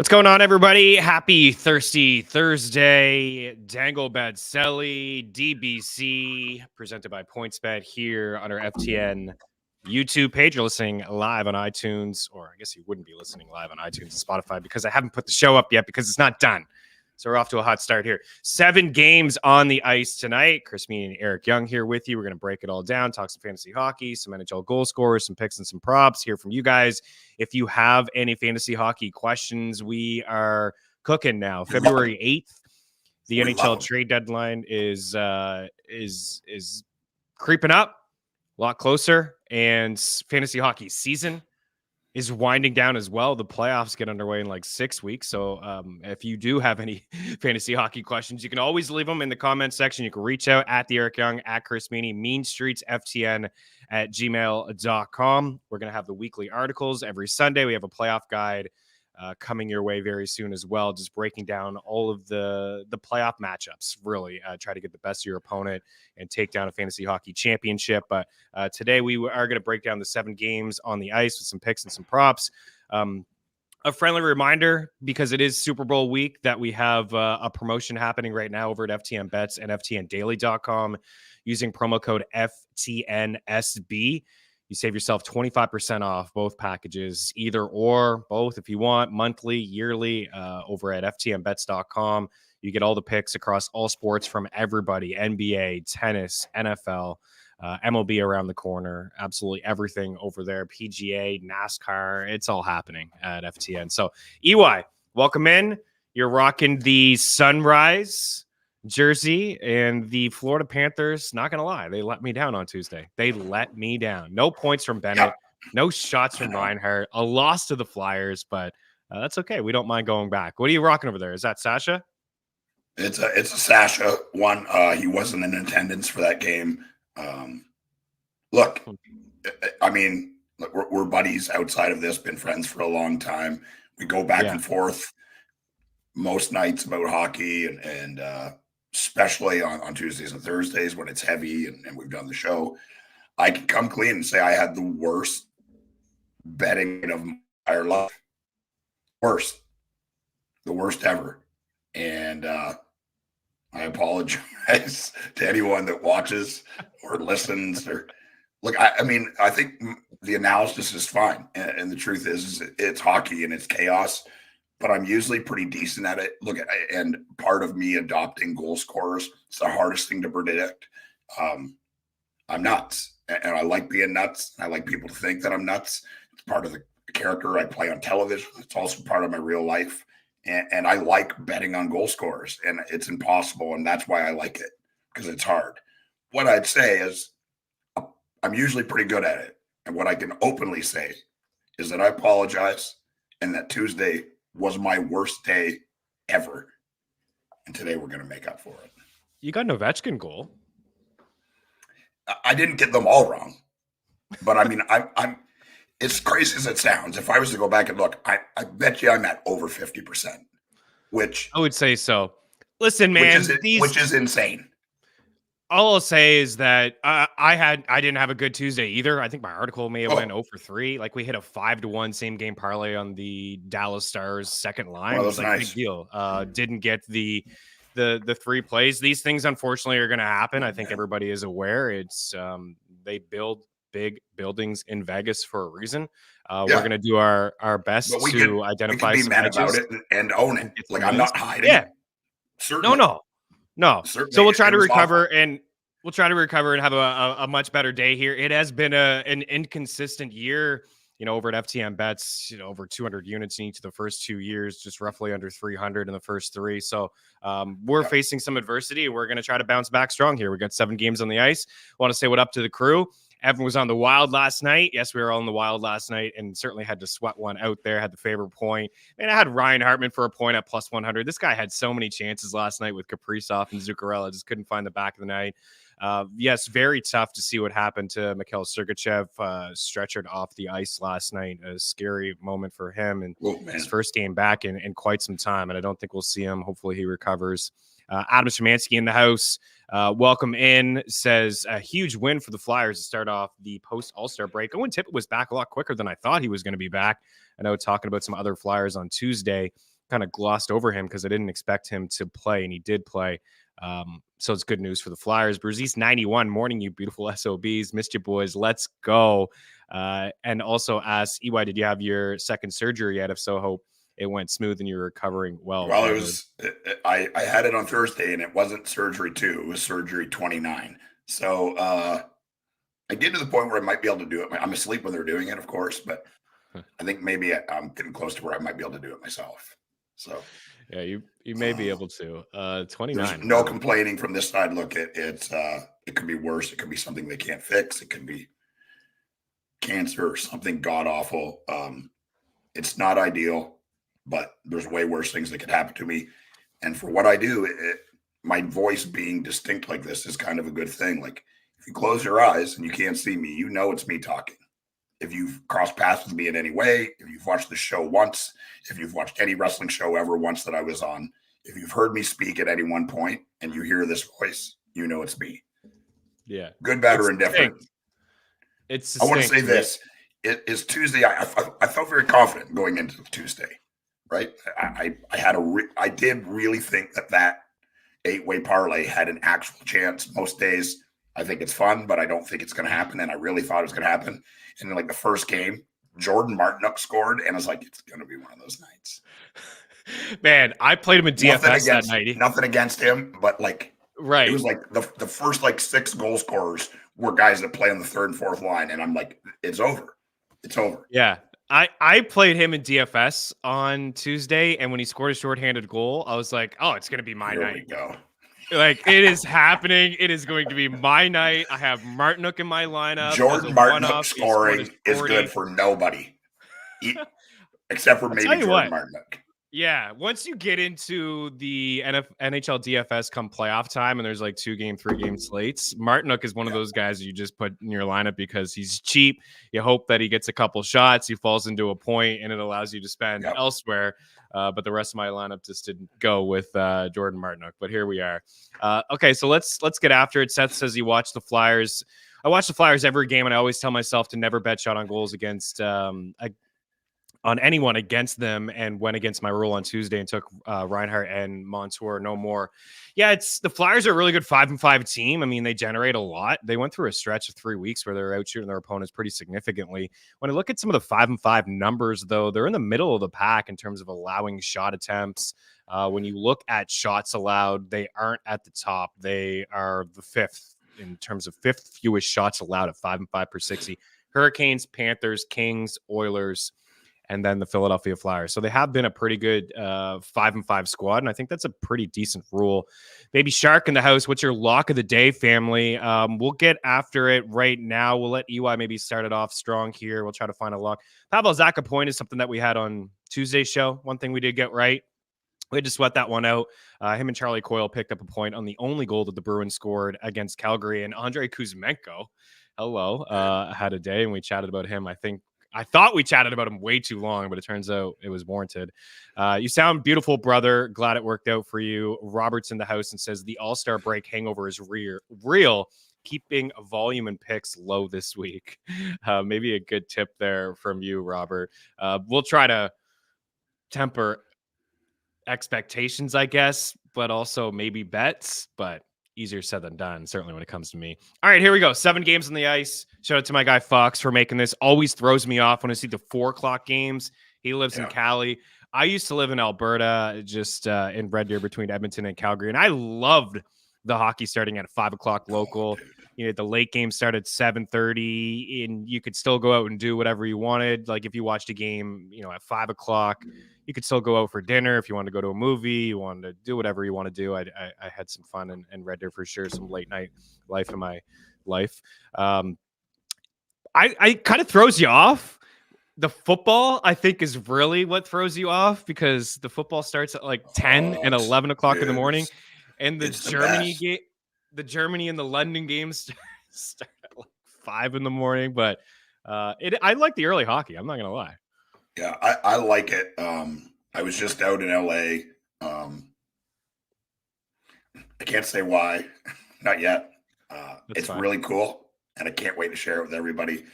What's going on, everybody? Happy Thirsty Thursday. Dangle Bet Celly, DBC, presented by PointsBet here on our FTN YouTube page. You're listening live on iTunes, or I guess you wouldn't be listening live on iTunes and Spotify because I haven't put the show up yet because it's not done. So we're off to a hot start here. 7 games on the ice tonight. Chris Meaney and Eric Young here with you. We're going to break it all down, talk some fantasy hockey, some NHL goal scorers, some picks and some props. Hear from you guys. If you have any fantasy hockey questions, we are cooking now. February 8th, the NHL trade deadline is creeping up, a lot closer, and fantasy hockey season is winding down as well. The playoffs get underway in like 6 weeks. So if you do have any fantasy hockey questions, you can always leave them in the comments section. You can reach out at the Eric Young, at Chris Meaney, meanstreetsftn@gmail.com. We're going to have the weekly articles every Sunday. We have a playoff guide coming your way very soon as well, just breaking down all of the playoff matchups, really try to get the best of your opponent and take down a fantasy hockey championship. But today we are going to break down the 7 games on the ice with some picks and some props. A friendly reminder, because it is Super Bowl week, that we have a promotion happening right now over at FTN Bets and FTNDaily.com using promo code FTNSB. You save yourself 25% off both packages, either or both if you want, monthly, yearly, over at ftnbets.com. You get all the picks across all sports from everybody, NBA, tennis, NFL, MLB around the corner, absolutely everything over there, PGA, NASCAR, it's all happening at FTN. So, EY, welcome in. You're rocking the Sunrise jersey, and the Florida Panthers, not gonna lie, they let me down on Tuesday. They let me down. No points from Bennett, no shots from Reinhart, a loss to the Flyers, but that's okay. We don't mind going back. What are you rocking over there? Is that Sasha? It's a Sasha one. He wasn't in attendance for that game. Look, I mean, we're buddies outside of this, been friends for a long time. We go back and forth most nights about hockey and especially on Tuesdays and Thursdays when it's heavy and we've done the show. I can come clean and say I had the worst betting of my entire life. The worst ever. And I apologize to anyone that watches or listens. Or look, I mean, I think the analysis is fine. And the truth is it's hockey and it's chaos. But I'm usually pretty decent at it. Look, and part of me adopting goal scorers, it's the hardest thing to predict. I'm nuts, and I like being nuts. I like people to think that I'm nuts. It's part of the character I play on television. It's also part of my real life, and I like betting on goal scorers, and it's impossible, and that's why I like it, because it's hard. What I'd say is I'm usually pretty good at it, and what I can openly say is that I apologize, and that Tuesday was my worst day ever. And today we're going to make up for it. You got an Ovechkin goal. I didn't get them all wrong. But I mean, I'm it's crazy as it sounds. If I was to go back and look, I bet you I'm at over 50%, which I would say so. Listen, man, which is insane. All I'll say is that I didn't have a good Tuesday either. I think my article may have went 0 for 3. Like, we hit a 5-1 same game parlay on the Dallas Stars second line. It was like nice. Big deal. Didn't get the 3 plays. These things unfortunately are going to happen. I think everybody is aware. It's they build big buildings in Vegas for a reason. We're going to do our best to identify we can be some mad edges about it and own it. Like, I'm not hiding. Yeah. Certainly. No. Certainly. So we'll try to recover and have a much better day here. It has been an inconsistent year, over at FTN Bets, over 200 units in each of the first 2 years, just roughly under 300 in the first 3. So we're facing some adversity. We're going to try to bounce back strong here. We got 7 games on the ice. Want to say what up to the crew. Evan was on the Wild last night. Yes, we were all on the Wild last night and certainly had to sweat one out there, had the favorite point. And I had Ryan Hartman for a point at plus 100. This guy had so many chances last night with Kaprizov and Zuccarello. Just couldn't find the back of the night. Yes, very tough to see what happened to Mikhail Sergachev, stretchered off the ice last night. A scary moment for him and his first game back in quite some time. And I don't think we'll see him. Hopefully he recovers. Adam Szymanski in the house. Welcome in. Says a huge win for the Flyers to start off the post All-Star break. Owen Tippett was back a lot quicker than I thought he was going to be back. I know talking about some other Flyers on Tuesday. kind of glossed over him because I didn't expect him to play, and he did play. So it's good news for the Flyers. Bruce 91, morning, you beautiful SOBs. Missed you, boys. Let's go. And also ask, EY, did you have your second surgery yet? If so, hope it went smooth and you're recovering well. Well, I had it on Thursday, and it wasn't surgery 2. It was surgery 29. So I get to the point where I might be able to do it. I'm asleep when they're doing it, of course, but I think maybe I'm getting close to where I might be able to do it myself. So yeah, you may be able to. 29. There's no complaining from this side. Look, it could be worse. It could be something they can't fix. It could be cancer or something god awful. It's not ideal, but there's way worse things that could happen to me. And for what I do, my voice being distinct like this is kind of a good thing. Like if you close your eyes and you can't see me, you know it's me talking. If you've crossed paths with me in any way, if you've watched the show once, if you've watched any wrestling show ever once that I was on, if you've heard me speak at any one point and you hear this voice, you know it's me. Yeah. Good, bad, or indifferent. It's I want to say this. It is Tuesday. I felt very confident going into Tuesday, right? I did really think that 8-way parlay had an actual chance. Most days I think it's fun, but I don't think it's going to happen. And I really thought it was going to happen. And then like the first game, Jordan Martinook scored, and I was like, it's going to be one of those nights. Man, I played him in DFS that night. Nothing against him, but like, right. It was like the first like 6 goal scorers were guys that play on the 3rd and 4th line, and I'm like, it's over. It's over. Yeah. I played him in DFS on Tuesday, and when he scored a shorthanded goal, I was like, oh, it's going to be my night. Here we go. Like, it is happening. It is going to be my night. I have Martinook in my lineup. Jordan Martinook scoring is good for nobody, except for maybe Jordan Martinook. Yeah, once you get into the NHL DFS come playoff time and there's like 2-game, 3-game slates, Martinook is one of those guys you just put in your lineup because he's cheap. You hope that he gets a couple shots, he falls into a point, and it allows you to spend elsewhere. But the rest of my lineup just didn't go with Jordan Martinook. But here we are. Okay, so let's get after it. Seth says he watched the Flyers. I watch the Flyers every game, and I always tell myself to never bet shot on goals against on anyone against them, and went against my rule on Tuesday and took Reinhart and Montour no more. Yeah, it's the Flyers are a really good 5-5 team. I mean, they generate a lot. They went through a stretch of 3 weeks where they're out shooting their opponents pretty significantly. When I look at some of the 5-5 numbers, though, they're in the middle of the pack in terms of allowing shot attempts. When you look at shots allowed, they aren't at the top. They are the 5th in terms of 5th fewest shots allowed at 5-5 per 60. Hurricanes, Panthers, Kings, Oilers, and then the Philadelphia Flyers. So they have been a pretty good 5-5 squad, and I think that's a pretty decent rule. Baby Shark in the house. What's your lock of the day, family? We'll get after it right now. We'll let EY maybe start it off strong here. We'll try to find a lock. Pavel Zacha point is something that we had on Tuesday's show. One thing we did get right. We had to sweat that one out. Him and Charlie Coyle picked up a point on the only goal that the Bruins scored against Calgary, and Andrei Kuzmenko, had a day, and we chatted about him. I thought we chatted about him way too long, but it turns out it was warranted. You sound beautiful, brother. Glad it worked out for you. Robert's in the house and says the All-Star break hangover is real. Keeping volume and picks low this week. Maybe a good tip there from you, Robert. We'll try to temper expectations, I guess, but also maybe bets, but easier said than done, certainly when it comes to me. All right, here we go. 7 games on the ice. Shout out to my guy Fox for making this. Always throws me off when I see the 4:00 games. He lives in Cali. I used to live in Alberta, just in Red Deer between Edmonton and Calgary, and I loved the hockey starting at 5:00 local. You know, the late game started at 7:30, and you could still go out and do whatever you wanted. Like if you watched a game, at 5:00, you could still go out for dinner. If you wanted to go to a movie, you wanted to do whatever you want to do. I had some fun in Red Deer for sure. Some late night life in my life. I kind of throws you off. The football, I think, is really what throws you off because the football starts at like 10 and 11 o'clock in the morning, and the Germany game. The Germany and the London games start at like 5 in the morning, but I like the early hockey. I'm not going to lie. Yeah, I like it. I was just out in LA. I can't say why, not yet. It's fine. Really cool, and I can't wait to share it with everybody.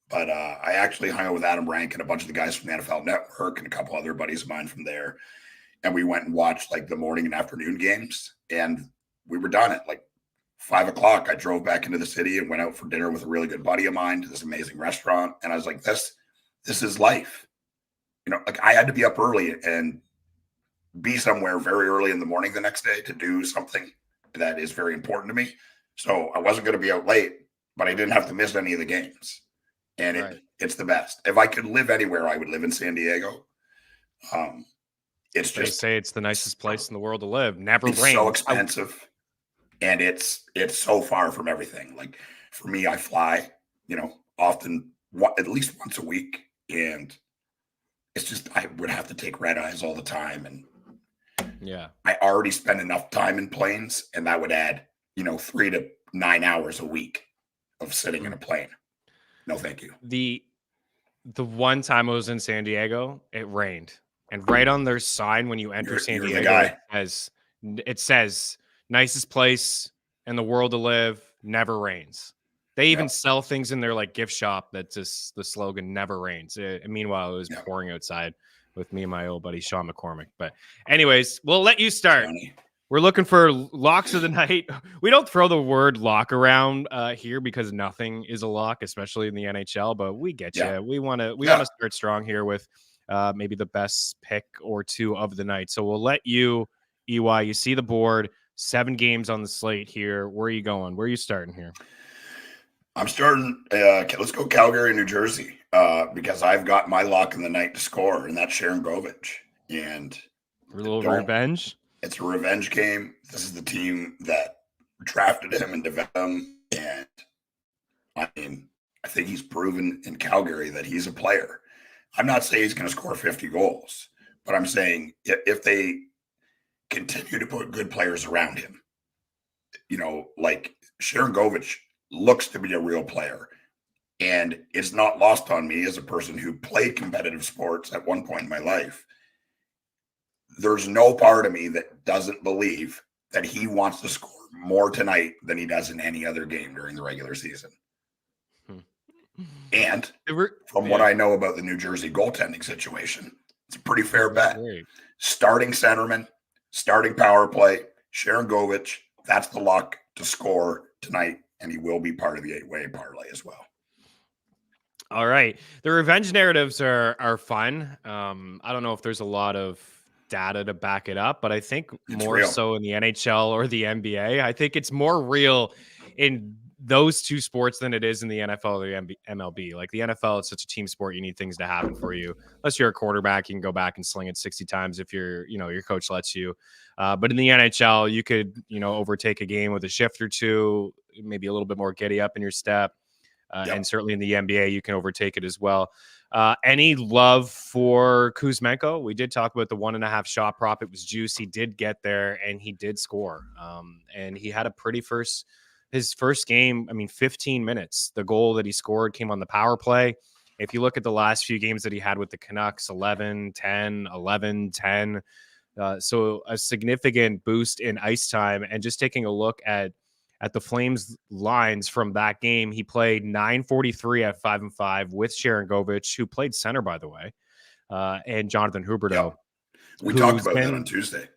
But I actually hung out with Adam Rank and a bunch of the guys from the NFL Network and a couple other buddies of mine from there. and we went and watched like the morning and afternoon games, and we were done at like 5 o'clock. I drove back into the city and went out for dinner with a really good buddy of mine to this amazing restaurant. And I was like, this is life. Like I had to be up early and be somewhere very early in the morning the next day to do something that is very important to me. So I wasn't going to be out late, but I didn't have to miss any of the games. And it's the best. If I could live anywhere, I would live in San Diego. It's they just say it's the nicest place in the world to live. Never it's rains. so expensive, and it's so far from everything. Like for me, I fly, often at least once a week, and it's just I would have to take red eyes all the time, and I already spend enough time in planes, and that would add 3 to 9 hours a week of sitting in a plane. No, thank you. The one time I was in San Diego, it rained. And right on their sign when you enter San Diego, it says nicest place in the world to live, never rains. They even sell things in their like gift shop that's just the slogan never rains. Meanwhile, it was pouring outside with me and my old buddy Sean McCormick. But anyways, we'll let you start. Funny. We're looking for locks of the night. We don't throw the word lock around here because nothing is a lock, especially in the NHL. But we get you. We want to start strong here with maybe the best pick or two of the night. So we'll let you, EY. You see the board. 7 games on the slate here. Where are you going? Where are you starting here? I'm starting. Let's go Calgary, New Jersey, because I've got my lock in the night to score, and that's Sharon Govich. And a little revenge. It's a revenge game. This is the team that drafted him and developed him. And I think he's proven in Calgary that he's a player. I'm not saying he's going to score 50 goals, but I'm saying if they continue to put good players around him, like Sharon Govich looks to be a real player. And it's not lost on me as a person who played competitive sports at one point in my life. There's no part of me that doesn't believe that he wants to score more tonight than he does in any other game during the regular season. And from what I know about the New Jersey goaltending situation, it's a pretty fair bet. Starting centerman, starting power play, Sharon Govich, that's the lock to score tonight, and he will be part of the 8-way parlay as well. All right. The revenge narratives are fun. I don't know if there's a lot of data to back it up, but I think it's more real. So in the NHL or the NBA. I think it's more real in those two sports than it is in the NFL or the MLB. Like the NFL, it's such a team sport. You need things to happen for you. Unless you're a quarterback, you can go back and sling it 60 times if your coach lets you. But in the NHL, you could, overtake a game with a shift or two, maybe a little bit more giddy up in your step. And certainly in the NBA, you can overtake it as well. Any love for Kuzmenko? We did talk about the 1.5 shot prop. It was juice. He did get there and he did score. And he had a pretty his first game, 15 minutes. The goal that he scored came on the power play. If you look at the last few games that he had with the Canucks, 11, 10, 11, 10. So a significant boost in ice time. And just taking a look at the Flames lines from that game, he played 9:43 at 5-5 with Sharon Govich, who played center, by the way, and Jonathan Huberdeau. We talked about that on Tuesday.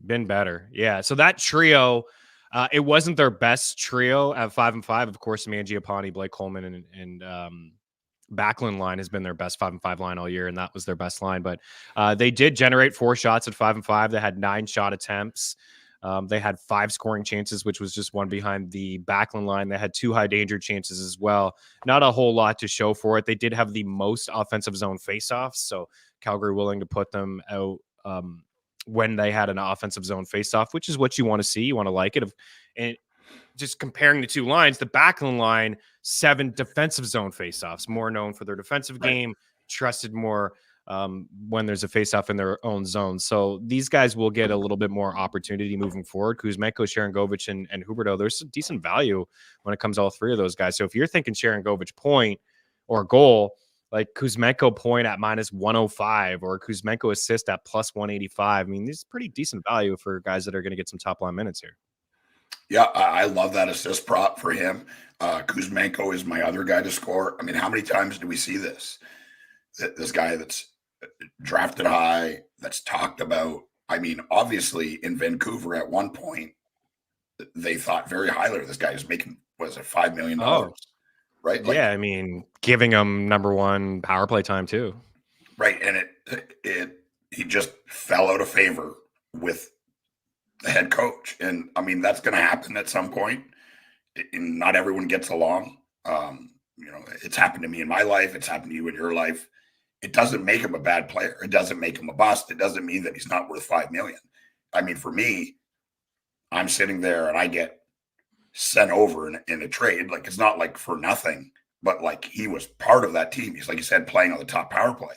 Been better. Yeah. So that trio, it wasn't their best trio at 5-5. Of course, Mangiapane, Blake Coleman, and Backlund line has been their best 5-5 line all year, and that was their best line. But they did generate 4 shots at 5-5. They had 9 shot attempts. They had 5 scoring chances, which was just one behind the Backlund line. They had 2 high danger chances as well. Not a whole lot to show for it. They did have the most offensive zone faceoffs, so Calgary willing to put them out when they had an offensive zone faceoff, which is what you want to see. You want to like it. And just comparing the two lines, the Backlund line, 7 defensive zone faceoffs, more known for their defensive game, trusted more when there's a face-off in their own zone. So these guys will get a little bit more opportunity moving forward. Kuzmenko, Sharon Govich, and Huberdeau, there's some decent value when it comes to all 3 of those guys. So if you're thinking Sharon Govich point or goal, like Kuzmenko point at -105 or Kuzmenko assist at +185, this is pretty decent value for guys that are going to get some top-line minutes here. Yeah, I love that assist prop for him. Kuzmenko is my other guy to score. How many times do we see this? This guy that's drafted high, that's talked about. I mean, obviously in Vancouver at one point, they thought very highly of this guy. Who's making, was it $5 million, Oh, right? Like, yeah. I mean, giving him number one power play time too. right. And he just fell out of favor with the head coach. And I mean, that's going to happen at some point. And not everyone gets along. It's happened to me in my life. It's happened to you in your life. It doesn't make him a bad player. It doesn't make him a bust. It doesn't mean that he's not worth $5 million. I mean, for me, I'm sitting there and I get sent over in a trade. Like, it's not like for nothing, but like he was part of that team. He's, like you said, playing on the top power play.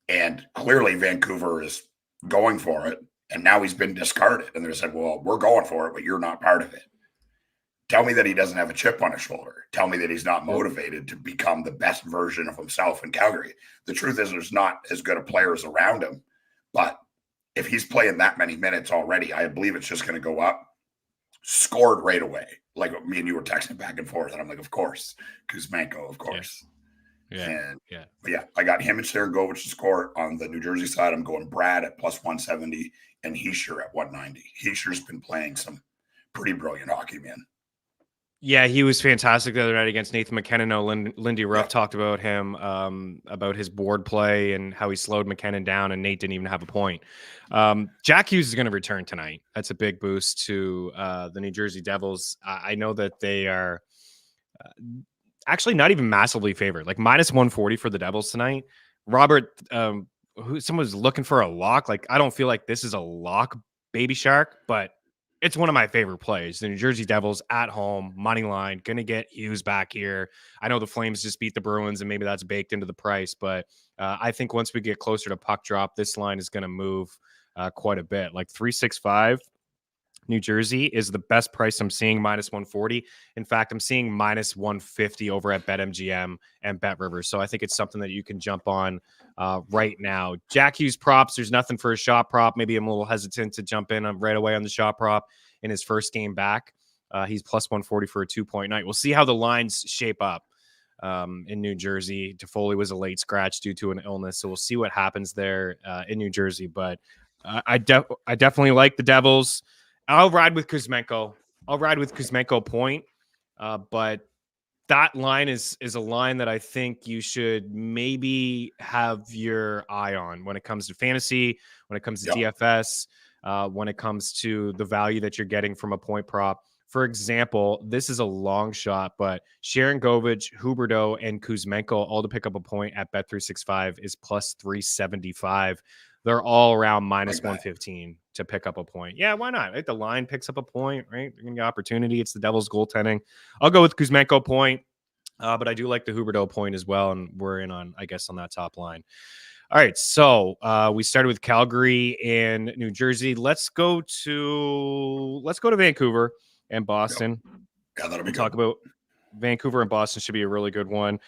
And clearly Vancouver is going for it. And now he's been discarded. And they said, well, we're going for it, but you're not part of it. Tell me that he doesn't have a chip on his shoulder. Tell me that he's not motivated to become the best version of himself in Calgary. The truth is there's not as good of players around him. But if he's playing that many minutes already, I believe it's just going to go up. Scored right away. Like me and you were texting back and forth. And I'm like, of course. Kuzmenko, of course. But I got him and Sharon Govich to score on the New Jersey side. I'm going Brad at plus 170 and Heischer at 190. Heischer's been playing some pretty brilliant hockey, man. Yeah, he was fantastic the other night against Nathan McKinnon. No, Lindy Ruff talked about him, about his board play and how he slowed McKinnon down, and Nate didn't even have a point. Jack Hughes is going to return tonight. That's a big boost to the New Jersey Devils. I know that they are actually not even massively favored, like minus 140 for the Devils tonight. Robert, someone's looking for a lock. Like, I don't feel like this is a lock, Baby Shark, but it's one of my favorite plays. The New Jersey Devils at home, money line, going to get Hughes back here. I know the Flames just beat the Bruins, and maybe that's baked into the price, but I think once we get closer to puck drop, this line is going to move quite a bit. Like 365 New Jersey is the best price I'm seeing, minus 140. In fact, I'm seeing minus 150 over at BetMGM and BetRivers. So I think it's something that you can jump on right now. Jack Hughes props, there's nothing for a shot prop. Maybe I'm a little hesitant to jump in right away on the shot prop in his first game back. He's plus 140 for a 2-point night. We'll see how the lines shape up in New Jersey. Toffoli was a late scratch due to an illness, so we'll see what happens there in New Jersey. But I definitely like the Devils. I'll ride with Kuzmenko. I'll ride with Kuzmenko point. But that line is a line that I think you should maybe have your eye on when it comes to fantasy, when it comes to DFS, when it comes to the value that you're getting from a point prop. For example, this is a long shot, but Sharon Govich, Huberdeau, and Kuzmenko all to pick up a point at Bet365 is plus 375. They're all around minus 115 to pick up a point. Yeah, why not? Right? The line picks up a point, right? They're going to get opportunity. It's the Devils goaltending. I'll go with Kuzmenko point, but I do like the Huberdeau point as well, and we're in on, I guess, on that top line. All right, so we started with Calgary and New Jersey. Let's go to Vancouver and Boston. Yeah, that'll be good. Talk about Vancouver and Boston should be a really good one.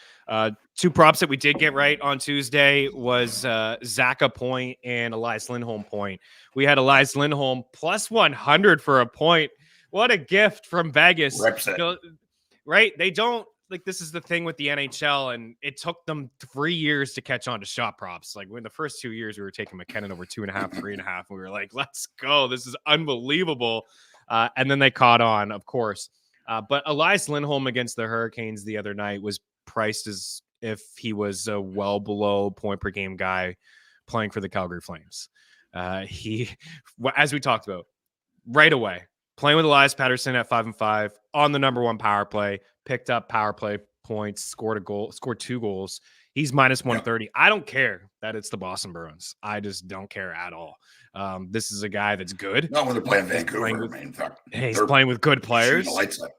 Two props that we did get right on Tuesday was Zaka point and Elias Lindholm point. We had Elias Lindholm plus 100 for a point. What a gift from Vegas. Right? They don't, like, this is the thing with the NHL, and it took them 3 years to catch on to shot props. Like, in the first 2 years, we were taking McKinnon over 2.5, 3.5, and we were like, let's go. This is unbelievable. And then they caught on, of course. But Elias Lindholm against the Hurricanes the other night was priced as if he was a well below point per game guy playing for the Calgary Flames. He, as we talked about, right away, playing with Elias Pettersson at 5-5 on the number one power play, picked up power play points, scored a goal, scored 2 goals. He's minus 130. I don't care that it's the Boston Bruins. I just don't care at all. This is a guy that's good. Not when they're playing Vancouver. He's playing with good players. The lights up.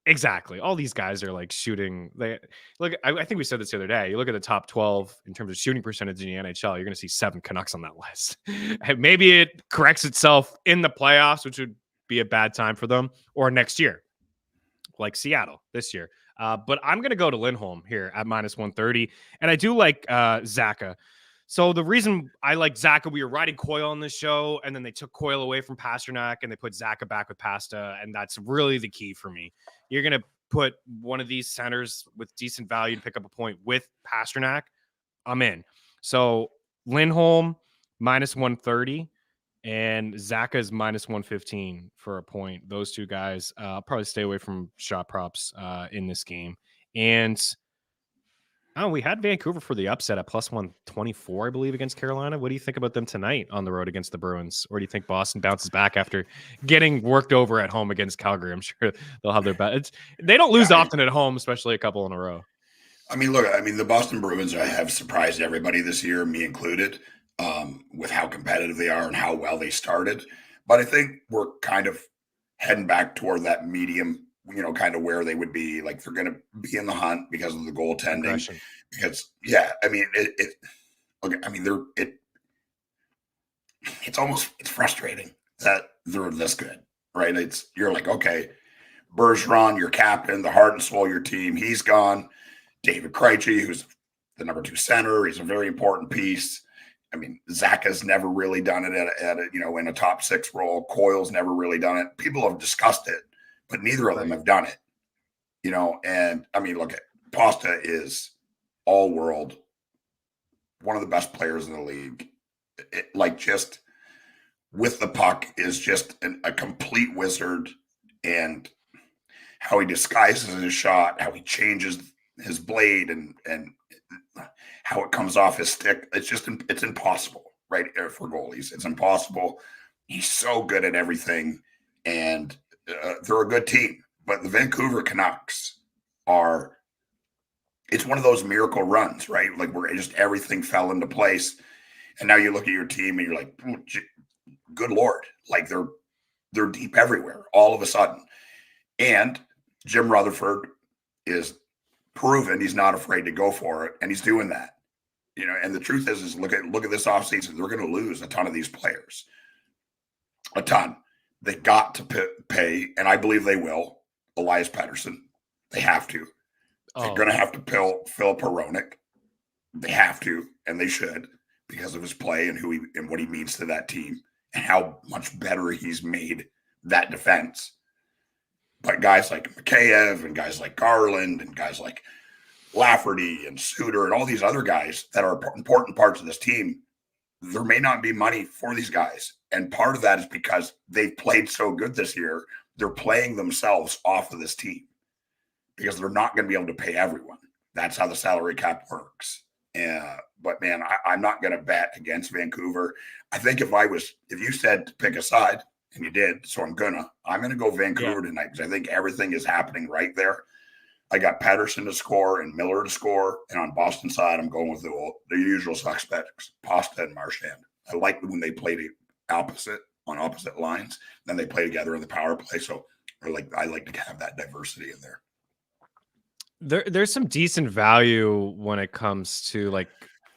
Exactly. All these guys are like shooting. I think we said this the other day. You look at the top 12 in terms of shooting percentage in the NHL, you're going to see 7 Canucks on that list. And maybe it corrects itself in the playoffs, which would be a bad time for them, or next year, like Seattle this year. But I'm going to go to Lindholm here at minus 130. And I do like Zaka. So the reason I like Zaka, we were riding Coyle on this show, and then they took Coyle away from Pasternak, and they put Zaka back with Pasta, and that's really the key for me. You're going to put one of these centers with decent value to pick up a point with Pasternak, I'm in. So Lindholm, minus 130. And Zaka is minus 115 for a point. Those two guys, I'll probably stay away from shot props in this game. And we had Vancouver for the upset at plus 124, I believe, against Carolina. What do you think about them tonight on the road against the Bruins? Or do you think Boston bounces back after getting worked over at home against Calgary? I'm sure they'll have their best. They don't lose often at home, especially a couple in a row. I mean, look, the Boston Bruins have surprised everybody this year, me included, with how competitive they are and how well they started. But I think we're kind of heading back toward that medium, kind of where they would be. Like they're going to be in the hunt because of the goaltending. Because, it's frustrating that they're this good, right? You're like, okay, Bergeron, your captain, the heart and soul of your team, he's gone. David Krejci, who's the number 2 center, he's a very important piece. Zaka's never really done it in a top 6 role. Coyle's never really done it. People have discussed it, but neither of them have done it. And look, Pasta is all world, one of the best players in the league. Just with the puck is just a complete wizard, and how he disguises his shot, how he changes his blade and how it comes off his stick. It's impossible, right? For goalies, it's impossible. He's so good at everything, and they're a good team. But the Vancouver Canucks it's one of those miracle runs, right? Like where just everything fell into place. And now you look at your team and you're like, oh, good Lord, like they're deep everywhere all of a sudden. And Jim Rutherford is proven he's not afraid to go for it, and he's doing that. And the truth is look at this offseason. They're going to lose a ton of these players. A ton. They got to pay, and I believe they will, Elias Pettersson. They have to. They're going to have to pay Philip Hronek. They have to, and they should, because of his play and and what he means to that team and how much better he's made that defense. But guys like Mikheyev and guys like Garland and guys like Lafferty and Suter and all these other guys that are important parts of this team, there may not be money for these guys. And part of that is because they've played so good this year. They're playing themselves off of this team because they're not going to be able to pay everyone. That's how the salary cap works. But man, I'm not going to bet against Vancouver. I think if you said to pick a side, and you did, so I'm gonna go Vancouver tonight because I think everything is happening right there. I got Pettersson to score and Miller to score, and on Boston side, I'm going with the usual suspects, Pasta and Marchand. I like when they play on opposite lines, then they play together in the power play. So I like to have that diversity in there. There's some decent value when it comes to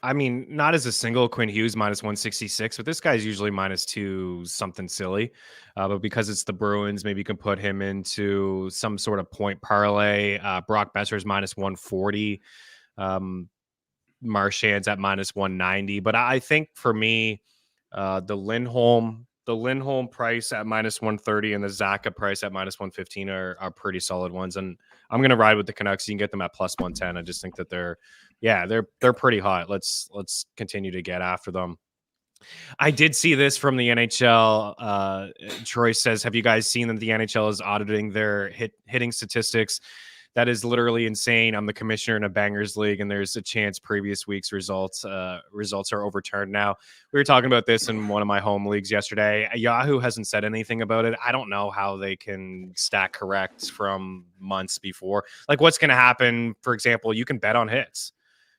not as a single Quinn Hughes minus 166, but this guy's usually minus 2 something silly. But because it's the Bruins, maybe you can put him into some sort of point parlay. Brock Besser's minus 140. Marchand's at minus 190. But I think for me, the Lindholm price at minus 130 and the Zaka price at minus 115 are pretty solid ones. And I'm going to ride with the Canucks. You can get them at plus 110. I just think that they're pretty hot. Let's continue to get after them. I did see this from the NHL. Troy says, have you guys seen that the NHL is auditing their hitting statistics? That is literally insane. I'm the commissioner in a bangers league, and there's a chance previous week's results are overturned. Now, we were talking about this in one of my home leagues yesterday. Yahoo hasn't said anything about it. I don't know how they can stack correct from months before. Like, what's going to happen? For example, you can bet on hits.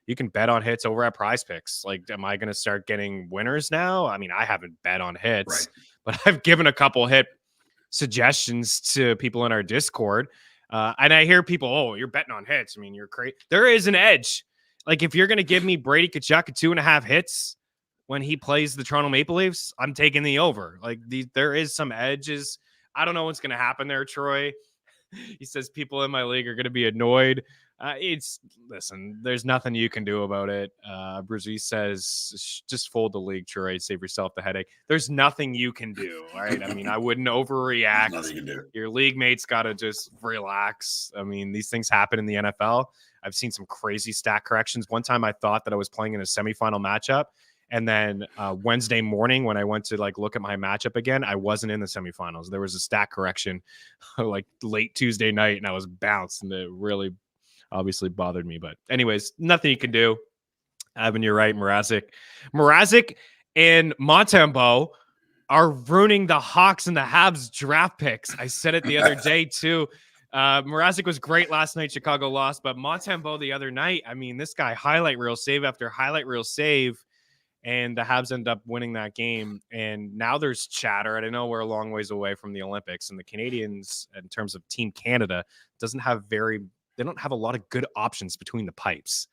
You can bet on hits over at Prize Picks. Like, am I going to start getting winners now? I mean, I haven't bet on hits, but I've given a couple hit suggestions to people in our Discord. And I hear people, oh, you're betting on hits. I mean, you're crazy. There is an edge. Like, if you're going to give me Brady Tkachuk at 2.5 hits when he plays the Toronto Maple Leafs, I'm taking the over. Like, there is some edges. I don't know what's going to happen there, Troy. He says people in my league are going to be annoyed. Listen, there's nothing you can do about it. Brzee says, just fold the league, Troy. Save yourself the headache. There's nothing you can do. All right. I mean, I wouldn't overreact. Nothing you can do. Your league mates got to just relax. I mean, these things happen in the NFL. I've seen some crazy stat corrections. One time I thought that I was playing in a semifinal matchup, And then Wednesday morning, when I went to like look at my matchup again, I wasn't in the semifinals. There was a stat correction like late Tuesday night, and I was bounced, and it really obviously bothered me. But anyways, nothing you can do. Evan, you're right. Mrazek and Montembeault are ruining the Hawks and the Habs draft picks. I said it the other day too. Mrazek was great last night. Chicago lost, but Montembeault the other night, I mean, this guy highlight reel save after highlight reel save, and the Habs end up winning that game. And now there's chatter. And I know we're a long ways away from the Olympics, and the Canadians, in terms of Team Canada, they don't have a lot of good options between the pipes.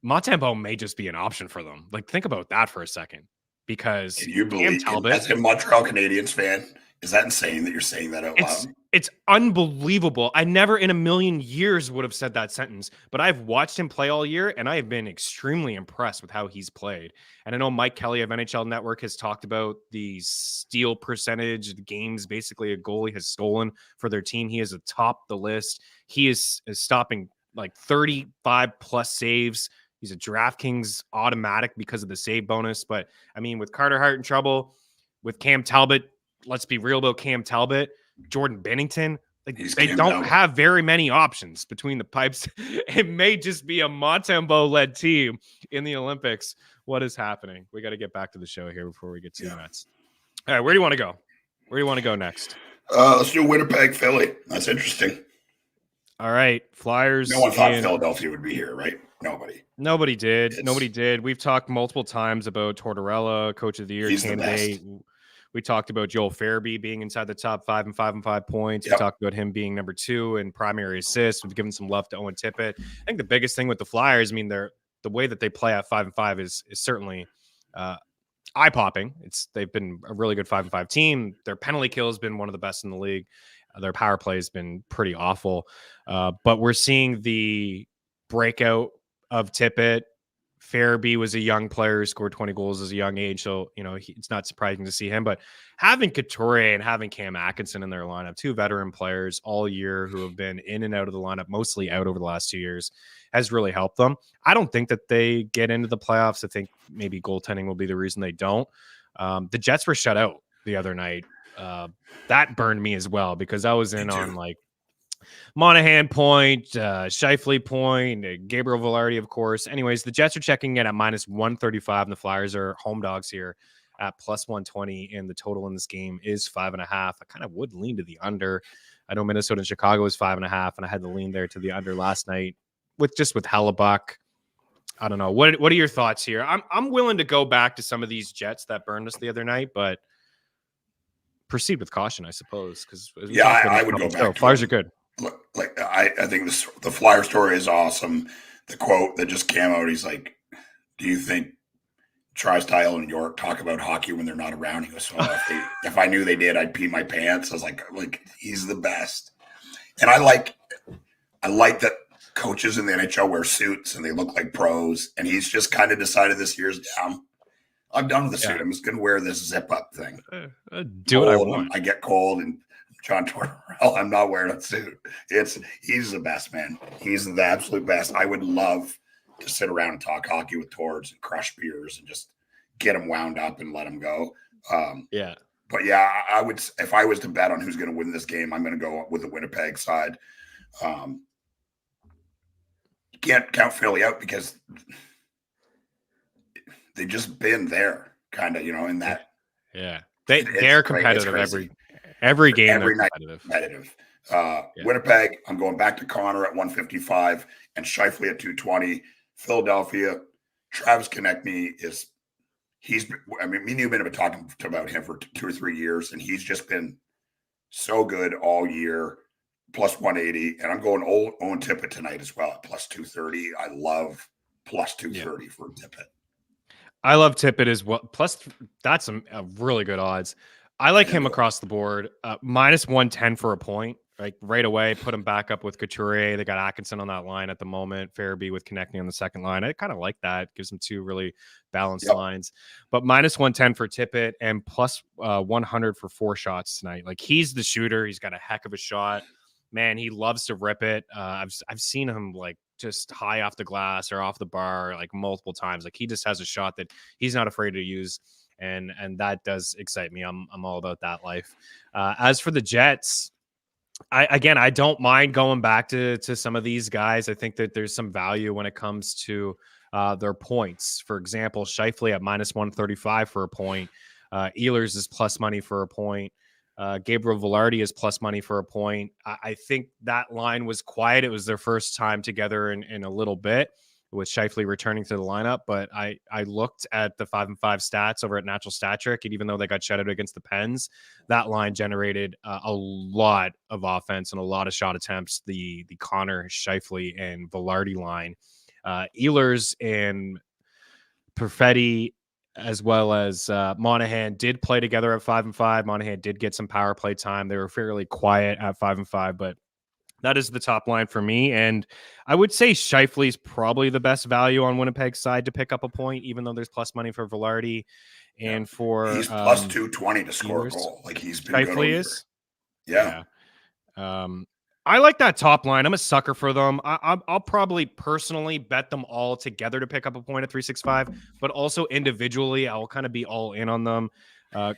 Montembeault may just be an option for them. Like, think about that for a second. Because can you believe, as a Montreal Canadiens fan, is that insane that you're saying that out loud? It's unbelievable. I never in a million years would have said that sentence, but I've watched him play all year, and I have been extremely impressed with how he's played. And I know Mike Kelly of NHL Network has talked about the steal percentage, the games basically a goalie has stolen for their team. He is atop the list. He is stopping like 35 plus saves. He's a DraftKings automatic because of the save bonus. But, I mean, with Carter Hart in trouble, with Cam Talbot, let's be real about Cam Talbot, Jordan Bennington, like, they don't have very many options between the pipes. It may just be a Montembeault-led team in the Olympics. What is happening? We got to get back to the show here before we get too nuts. All right, where do you want to go? Where do you want to go next? Let's do Winnipeg, Philly. That's interesting. All right, Flyers. No one thought Philadelphia would be here, right? Nobody did. We've talked multiple times about Tortorella, Coach of the Year candidate. We talked about Joel Farabee being inside the top 5 and 5 and 5 points. We talked about him being number 2 in primary assists. We've given some love to Owen Tippett. I think the biggest thing with the Flyers, I mean, the way that they play at 5 and 5 is certainly eye popping. They've been a really good 5 and 5 team. Their penalty kill has been one of the best in the league. Their power play has been pretty awful. But we're seeing the breakout of Tippett. Farabee was a young player who scored 20 goals as a young age. So, it's not surprising to see him. But having Couturier and having Cam Atkinson in their lineup, 2 veteran players all year who have been in and out of the lineup, mostly out over the last 2 years, has really helped them. I don't think that they get into the playoffs. I think maybe goaltending will be the reason they don't. The Jets were shut out the other night. That burned me as well, because I was in on like Monahan point, Scheifele point, Gabriel Velarde, of course. Anyways, the Jets are checking in at minus 135, and the Flyers are home dogs here at plus 120, and the total in this game is 5.5. I kind of would lean to the under. I know Minnesota and Chicago is 5.5, and I had to lean there to the under last night with Hellebuck. I don't know. What are your thoughts here? I'm willing to go back to some of these Jets that burned us the other night, but proceed with caution, I suppose. Because I would go back. Flyers are good. Look, like I think the Flyer story is awesome. The quote that just came out, he's like, "Do you think Tri-Style and York talk about hockey when they're not around?" He goes, "Well, if I knew they did, I'd pee my pants." I was like, he's the best, and I like that coaches in the NHL wear suits and they look like pros, and he's just kind of decided this year's down. I'm done with the suit. I'm just going to wear this zip up thing. Do what I want. I get cold, and John Tortorella, I'm not wearing a suit. He's the best, man. He's the absolute best. I would love to sit around and talk hockey with Torts and crush beers and just get him wound up and let him go. But I would, if I was to bet on who's going to win this game, I'm going to go with the Winnipeg side. You can't count Philly out because they've just been there, kind of, in that. Yeah, they're competitive every game. Every night competitive. Winnipeg, I'm going back to Connor at 155 and Scheifele at 220. Philadelphia, Travis Konechny me and you have been talking about him for 2 or 3 years, and he's just been so good all year. Plus 180, and I'm going Owen Tippett tonight as well at plus 230. I love plus 230 for Tippett. I love Tippett as well. Plus, that's a really good odds. I like him across the board. Minus 110 for a point. Like right away, put him back up with Couturier. They got Atkinson on that line at the moment. Farabee with Konechny on the second line. I kind of like that. Gives them 2 really balanced lines. But minus 110 for Tippett and plus 100 for 4 shots tonight. Like, he's the shooter. He's got a heck of a shot. Man, he loves to rip it. I've seen him like just high off the glass or off the bar like multiple times. Like he just has a shot that he's not afraid to use. And that does excite me. I'm all about that life. As for the Jets, I don't mind going back to some of these guys. I think that there's some value when it comes to their points. For example, Scheifele at -135 for a point. Ehlers is plus money for a point. Gabriel Velarde is plus money for a point. I think that line was quiet. It was their first time together in a little bit, with Scheifele returning to the lineup. But I looked at the 5-5 stats over at Natural Stat Trick, and even though they got shut out against the Pens, that line generated a lot of offense and a lot of shot attempts. The Connor, Scheifele, and Velarde line. Ehlers and Perfetti, as well as Monahan, did play together at 5-5. Monahan did get some power play time. They were fairly quiet at 5-5, but that is the top line for me. And I would say Scheifele is probably the best value on Winnipeg's side to pick up a point, even though there's plus money for Velarde and for he's plus 220 to score a goal. Like he's been Scheifele good all year. is. Yeah. I like that top line. I'm a sucker for them. I'll probably personally bet them all together to pick up a point at 365, but also individually, I'll kind of be all in on them.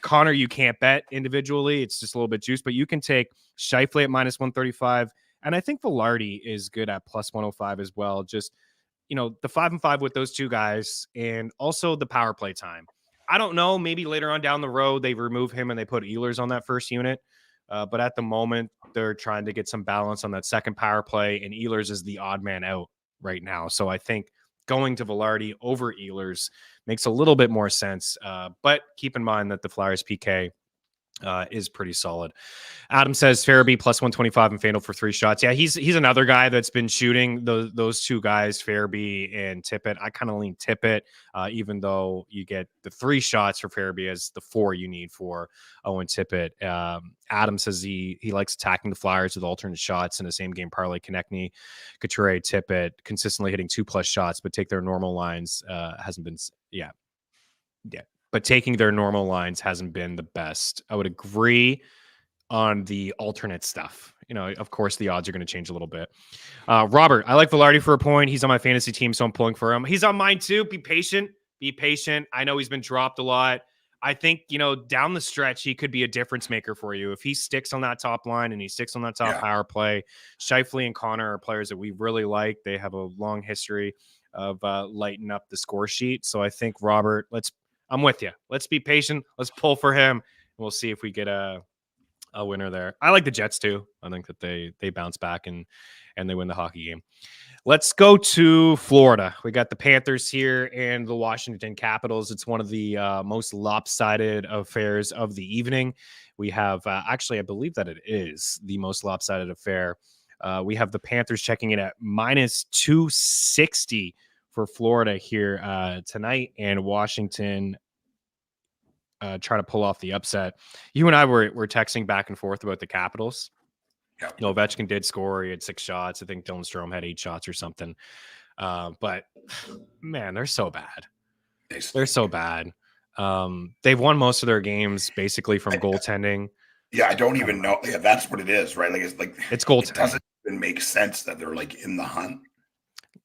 Connor, you can't bet individually. It's just a little bit juice, but you can take Scheifele at -135. And I think Velarde is good at plus 105 as well. Just, the 5-5 with those two guys and also the power play time. I don't know. Maybe later on down the road, they remove him and they put Ehlers on that first unit. But at the moment, they're trying to get some balance on that second power play, and Ehlers is the odd man out right now. So I think going to Velarde over Ehlers makes a little bit more sense. But keep in mind that the Flyers PK is pretty solid. Adam says Farabee plus 125 and Fanduel for 3 shots. Yeah, he's another guy that's been shooting those two guys, Farabee and Tippett. I kind of lean Tippett, even though you get the 3 shots for Farabee as the 4 you need for Owen Tippett. Adam says he likes attacking the Flyers with alternate shots in a same game parlay. Konechny, Couture, Tippett consistently hitting 2+ shots, but take their normal lines hasn't been. Yeah. But taking their normal lines hasn't been the best. I would agree on the alternate stuff. Of course, the odds are going to change a little bit. Robert, I like Velarde for a point. He's on my fantasy team, so I'm pulling for him. He's on mine too. Be patient. I know he's been dropped a lot. I think, down the stretch, he could be a difference maker for you. If he sticks on that top line and he sticks on that top power play, Scheifele and Connor are players that we really like. They have a long history of lighting up the score sheet. So I think, Robert, I'm with you. Let's be patient. Let's pull for him. We'll see if we get a winner there. I like the Jets too. I think that they bounce back and they win the hockey game. Let's go to Florida. We got the Panthers here and the Washington Capitals. It's one of the most lopsided affairs of the evening. We have actually, I believe that it is the most lopsided affair. We have the Panthers checking in at -260 for Florida here tonight, and Washington trying to pull off the upset. You and I were texting back and forth about the Capitals. Yeah. Ovechkin did score. He had 6 shots. I think Dylan Strome had 8 shots or something. But man, they're so bad. They're so bad. They've won most of their games basically from goaltending. Yeah, I don't even know. Yeah, that's what it is, right? It's goaltending. It doesn't even make sense that they're in the hunt.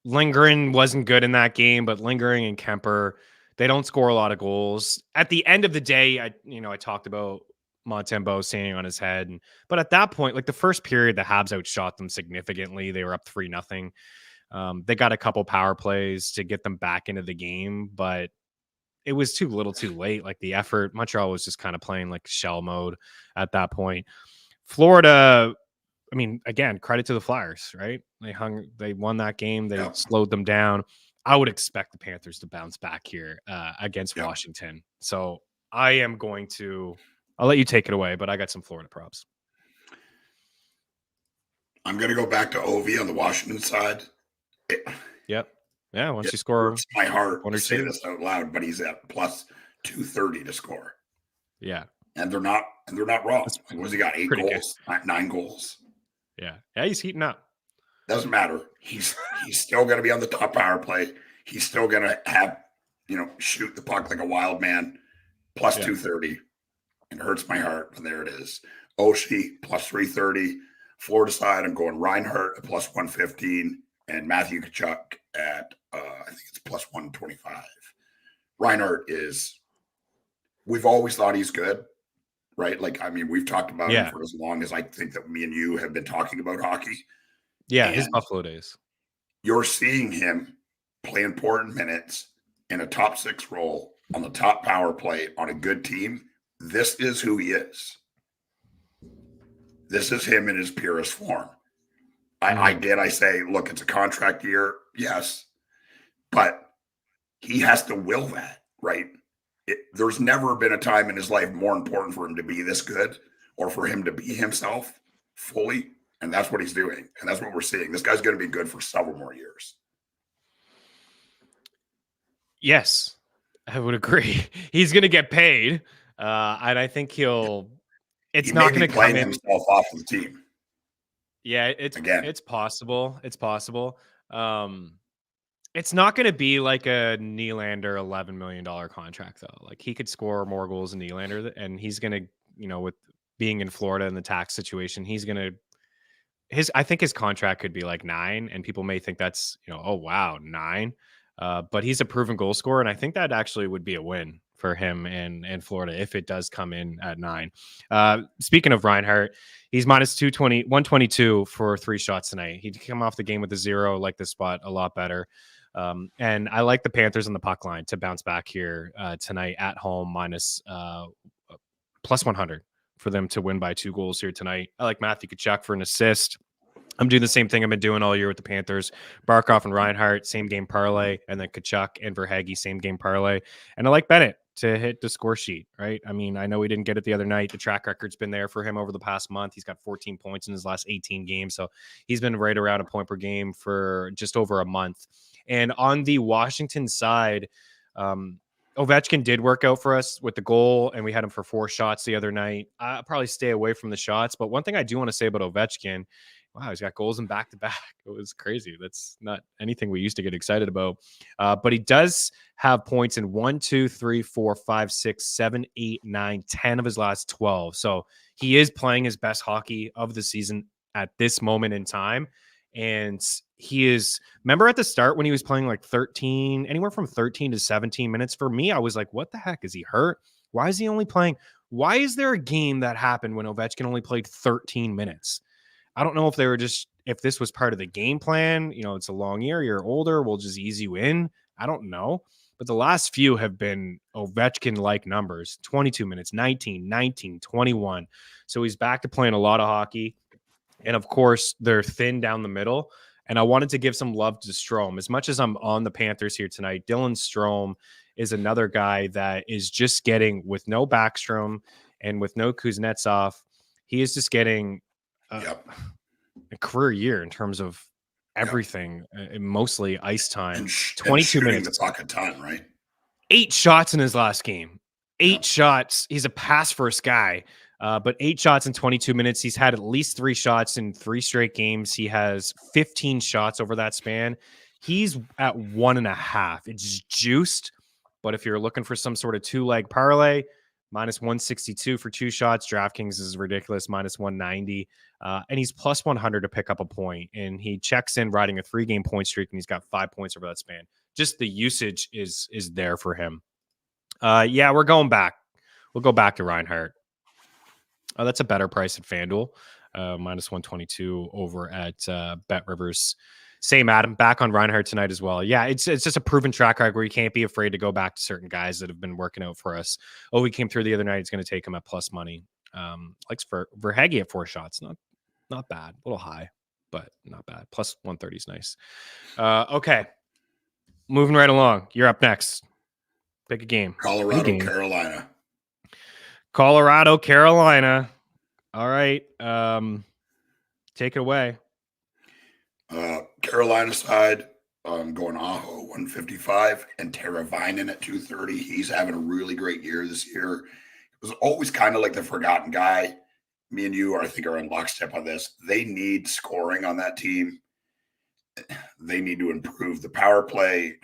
Lindgren wasn't good in that game, but Lindgren and Kemper, they don't score a lot of goals. At the end of the day, I talked about Montembeault standing on his head, but at that point, the first period, the Habs outshot them significantly. They were up 3-0. They got a couple power plays to get them back into the game, but it was too little, too late. The effort, Montreal was just kind of playing shell mode at that point. Florida, I mean, again, credit to the Flyers, right? They won that game. They slowed them down. I would expect the Panthers to bounce back here against Washington. So I'll let you take it away, but I got some Florida props. I'm going to go back to Ovi on the Washington side. Yep. Yeah. Once you score, it's my heart to say this out loud, but he's at plus 230 to score. Yeah. And they're not wrong. What's he got? 8 goals, 9 goals. Yeah. Yeah. He's heating up. Doesn't matter. He's still going to be on the top power play. He's still going to have, shoot the puck like a wild man. Plus 230. It hurts my heart, but there it is. Oshie plus 330. Florida side, I'm going Reinhart at plus 115 and Matthew Tkachuk at I think it's plus 125. Reinhart we've always thought he's good, right? Like, I mean, we've talked about him for as long as I think that me and you have been talking about hockey. Yeah, his Buffalo days. You're seeing him play important minutes in a top 6 role on the top power play on a good team. This is who he is. This is him in his purest form. I say, look, it's a contract year. Yes. But he has to will that, right? There's never been a time in his life more important for him to be this good or for him to be himself fully. And that's what he's doing. And that's what we're seeing. This guy's going to be good for several more years. Yes, I would agree. He's going to get paid. And I think it's not going to come in himself off of the team. Yeah, it's possible. It's possible. It's not going to be like a Nylander $11 million contract, though. Like, he could score more goals than Nylander, and he's going to, with being in Florida and the tax situation, he's going to, I think his contract could be like 9, and people may think that's, oh, wow, 9. But he's a proven goal scorer, and I think that actually would be a win for him in Florida if it does come in at 9. Speaking of Reinhart, he's minus 122 for 3 shots tonight. He'd come off the game with a 0, like this spot a lot better. And I like the Panthers on the puck line to bounce back here tonight at home, minus plus 100 for them to win by 2 goals here tonight. I like Matthew Tkachuk for an assist. I'm doing the same thing I've been doing all year with the Panthers. Barkov and Reinhart, same game parlay, and then Tkachuk and Verhaeghe, same game parlay. And I like Bennett to hit the score sheet, right? I mean, I know he didn't get it the other night. The track record's been there for him over the past month. He's got 14 points in his last 18 games. So he's been right around a point per game for just over a month. And on the Washington side, Ovechkin did work out for us with the goal, and we had him for 4 shots the other night. I'll probably stay away from the shots. But one thing I do want to say about Ovechkin, wow, he's got goals in back-to-back. It was crazy. That's not anything we used to get excited about. But he does have points in 1, 2, 3, 4, 5, 6, 7, 8, 9, 10 of his last 12. So he is playing his best hockey of the season at this moment in time. And he is, remember at the start when he was playing like 13, anywhere from 13 to 17 minutes? For me, I was like, what the heck? Is he hurt? Why is he only playing? Why is there a game that happened when Ovechkin only played 13 minutes? I don't know if if this was part of the game plan. It's a long year, you're older, we'll just ease you in. I don't know. But the last few have been Ovechkin-like numbers, 22 minutes, 19, 19, 21. So he's back to playing a lot of hockey. And of course, they're thin down the middle. And I wanted to give some love to Strome. As much as I'm on the Panthers here tonight, Dylan Strome is another guy that is just getting, with no Backstrom and with no Kuznetsov, he is just getting a career year in terms of everything, mostly ice time. 22 minutes. The puck a ton, right? 8 shots in his last game. 8 shots. He's a pass-first guy. But 8 shots in 22 minutes. He's had at least 3 shots in 3 straight games. He has 15 shots over that span. He's at 1.5. It's juiced. But if you're looking for some sort of 2-leg parlay, minus 162 for 2 shots. DraftKings is ridiculous, minus 190. And he's plus 100 to pick up a point. And he checks in riding a 3-game point streak, and he's got 5 points over that span. Just the usage is there for him. We're going back. We'll go back to Reinhart. Oh, that's a better price at FanDuel, minus 122 over at Bet Rivers. Same, Adam, back on Reinhart tonight as well. Yeah, it's just a proven track record where you can't be afraid to go back to certain guys that have been working out for us. Oh, we came through the other night. It's going to take him at plus money. Likes for Verhaeghe at 4 shots. Not bad. A little high, but not bad. Plus 130 is nice. Okay, moving right along. You're up next. Pick a game. Colorado, Carolina. All right. Take it away. Carolina side, going Aho 155 and Teravainen at 230. He's having a really great year this year. It was always kind of like the forgotten guy. Me and you, I think, are in lockstep on this. They need scoring on that team. They need to improve the power play.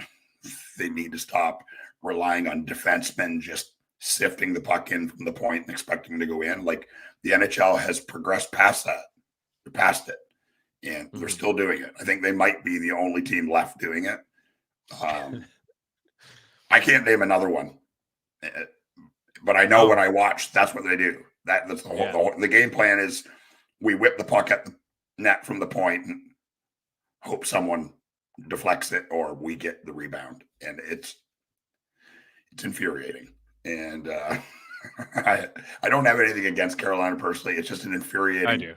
They need to stop relying on defensemen just sifting the puck in from the point and expecting to go in. Like, the NHL has progressed past that. They're past it. and they're still doing it. I think they might be the only team left doing it. I can't name another one, but I know when I watch, that's what they do. That's the whole. The game plan is we whip the puck at the net from the point and hope someone deflects it or we get the rebound, and it's infuriating. And I don't have anything against Carolina personally. It's just an infuriating. I do.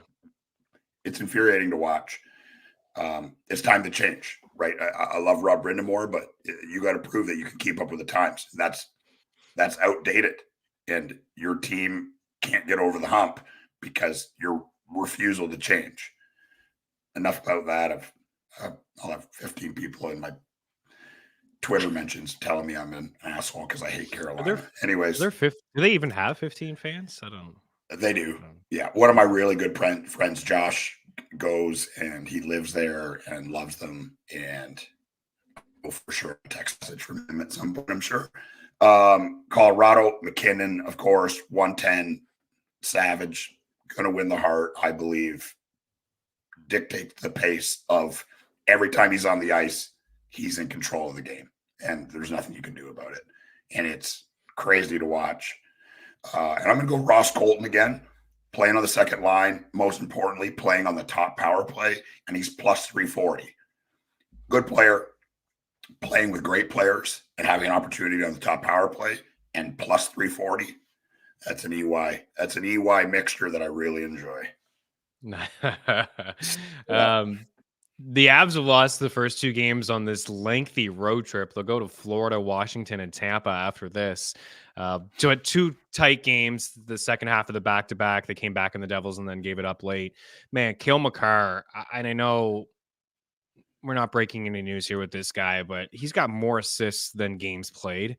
It's infuriating to watch. It's time to change, right? I love Rob Brindamore, but you got to prove that you can keep up with the times. That's outdated, and your team can't get over the hump because your refusal to change. Enough about that. I'll have 15 people in my Twitter mentions telling me I'm an asshole because I hate Carolina. Anyways, do they even have 15 fans? I don't. They do. Yeah. One of my really good friends, Josh, goes and he lives there and loves them, and will for sure a text message from him at some point, I'm sure. Colorado, McKinnon, of course, 110, Savage, going to win the Hart, I believe, dictates the pace of every time he's on the ice, he's in control of the game, and there's nothing you can do about it. And it's crazy to watch. And I'm going to go Ross Colton again, playing on the second line, most importantly, playing on the top power play, and he's plus 340. Good player, playing with great players and having an opportunity on the top power play and plus 340. That's an EY. That's an EY mixture that I really enjoy. The Avs have lost the first two games on this lengthy road trip. They'll go to Florida, Washington, and Tampa after this. So at two tight games, the second half of the back-to-back, they came back in the Devils and then gave it up late. Man, Cale Makar, and I know we're not breaking any news here with this guy, but he's got more assists than games played.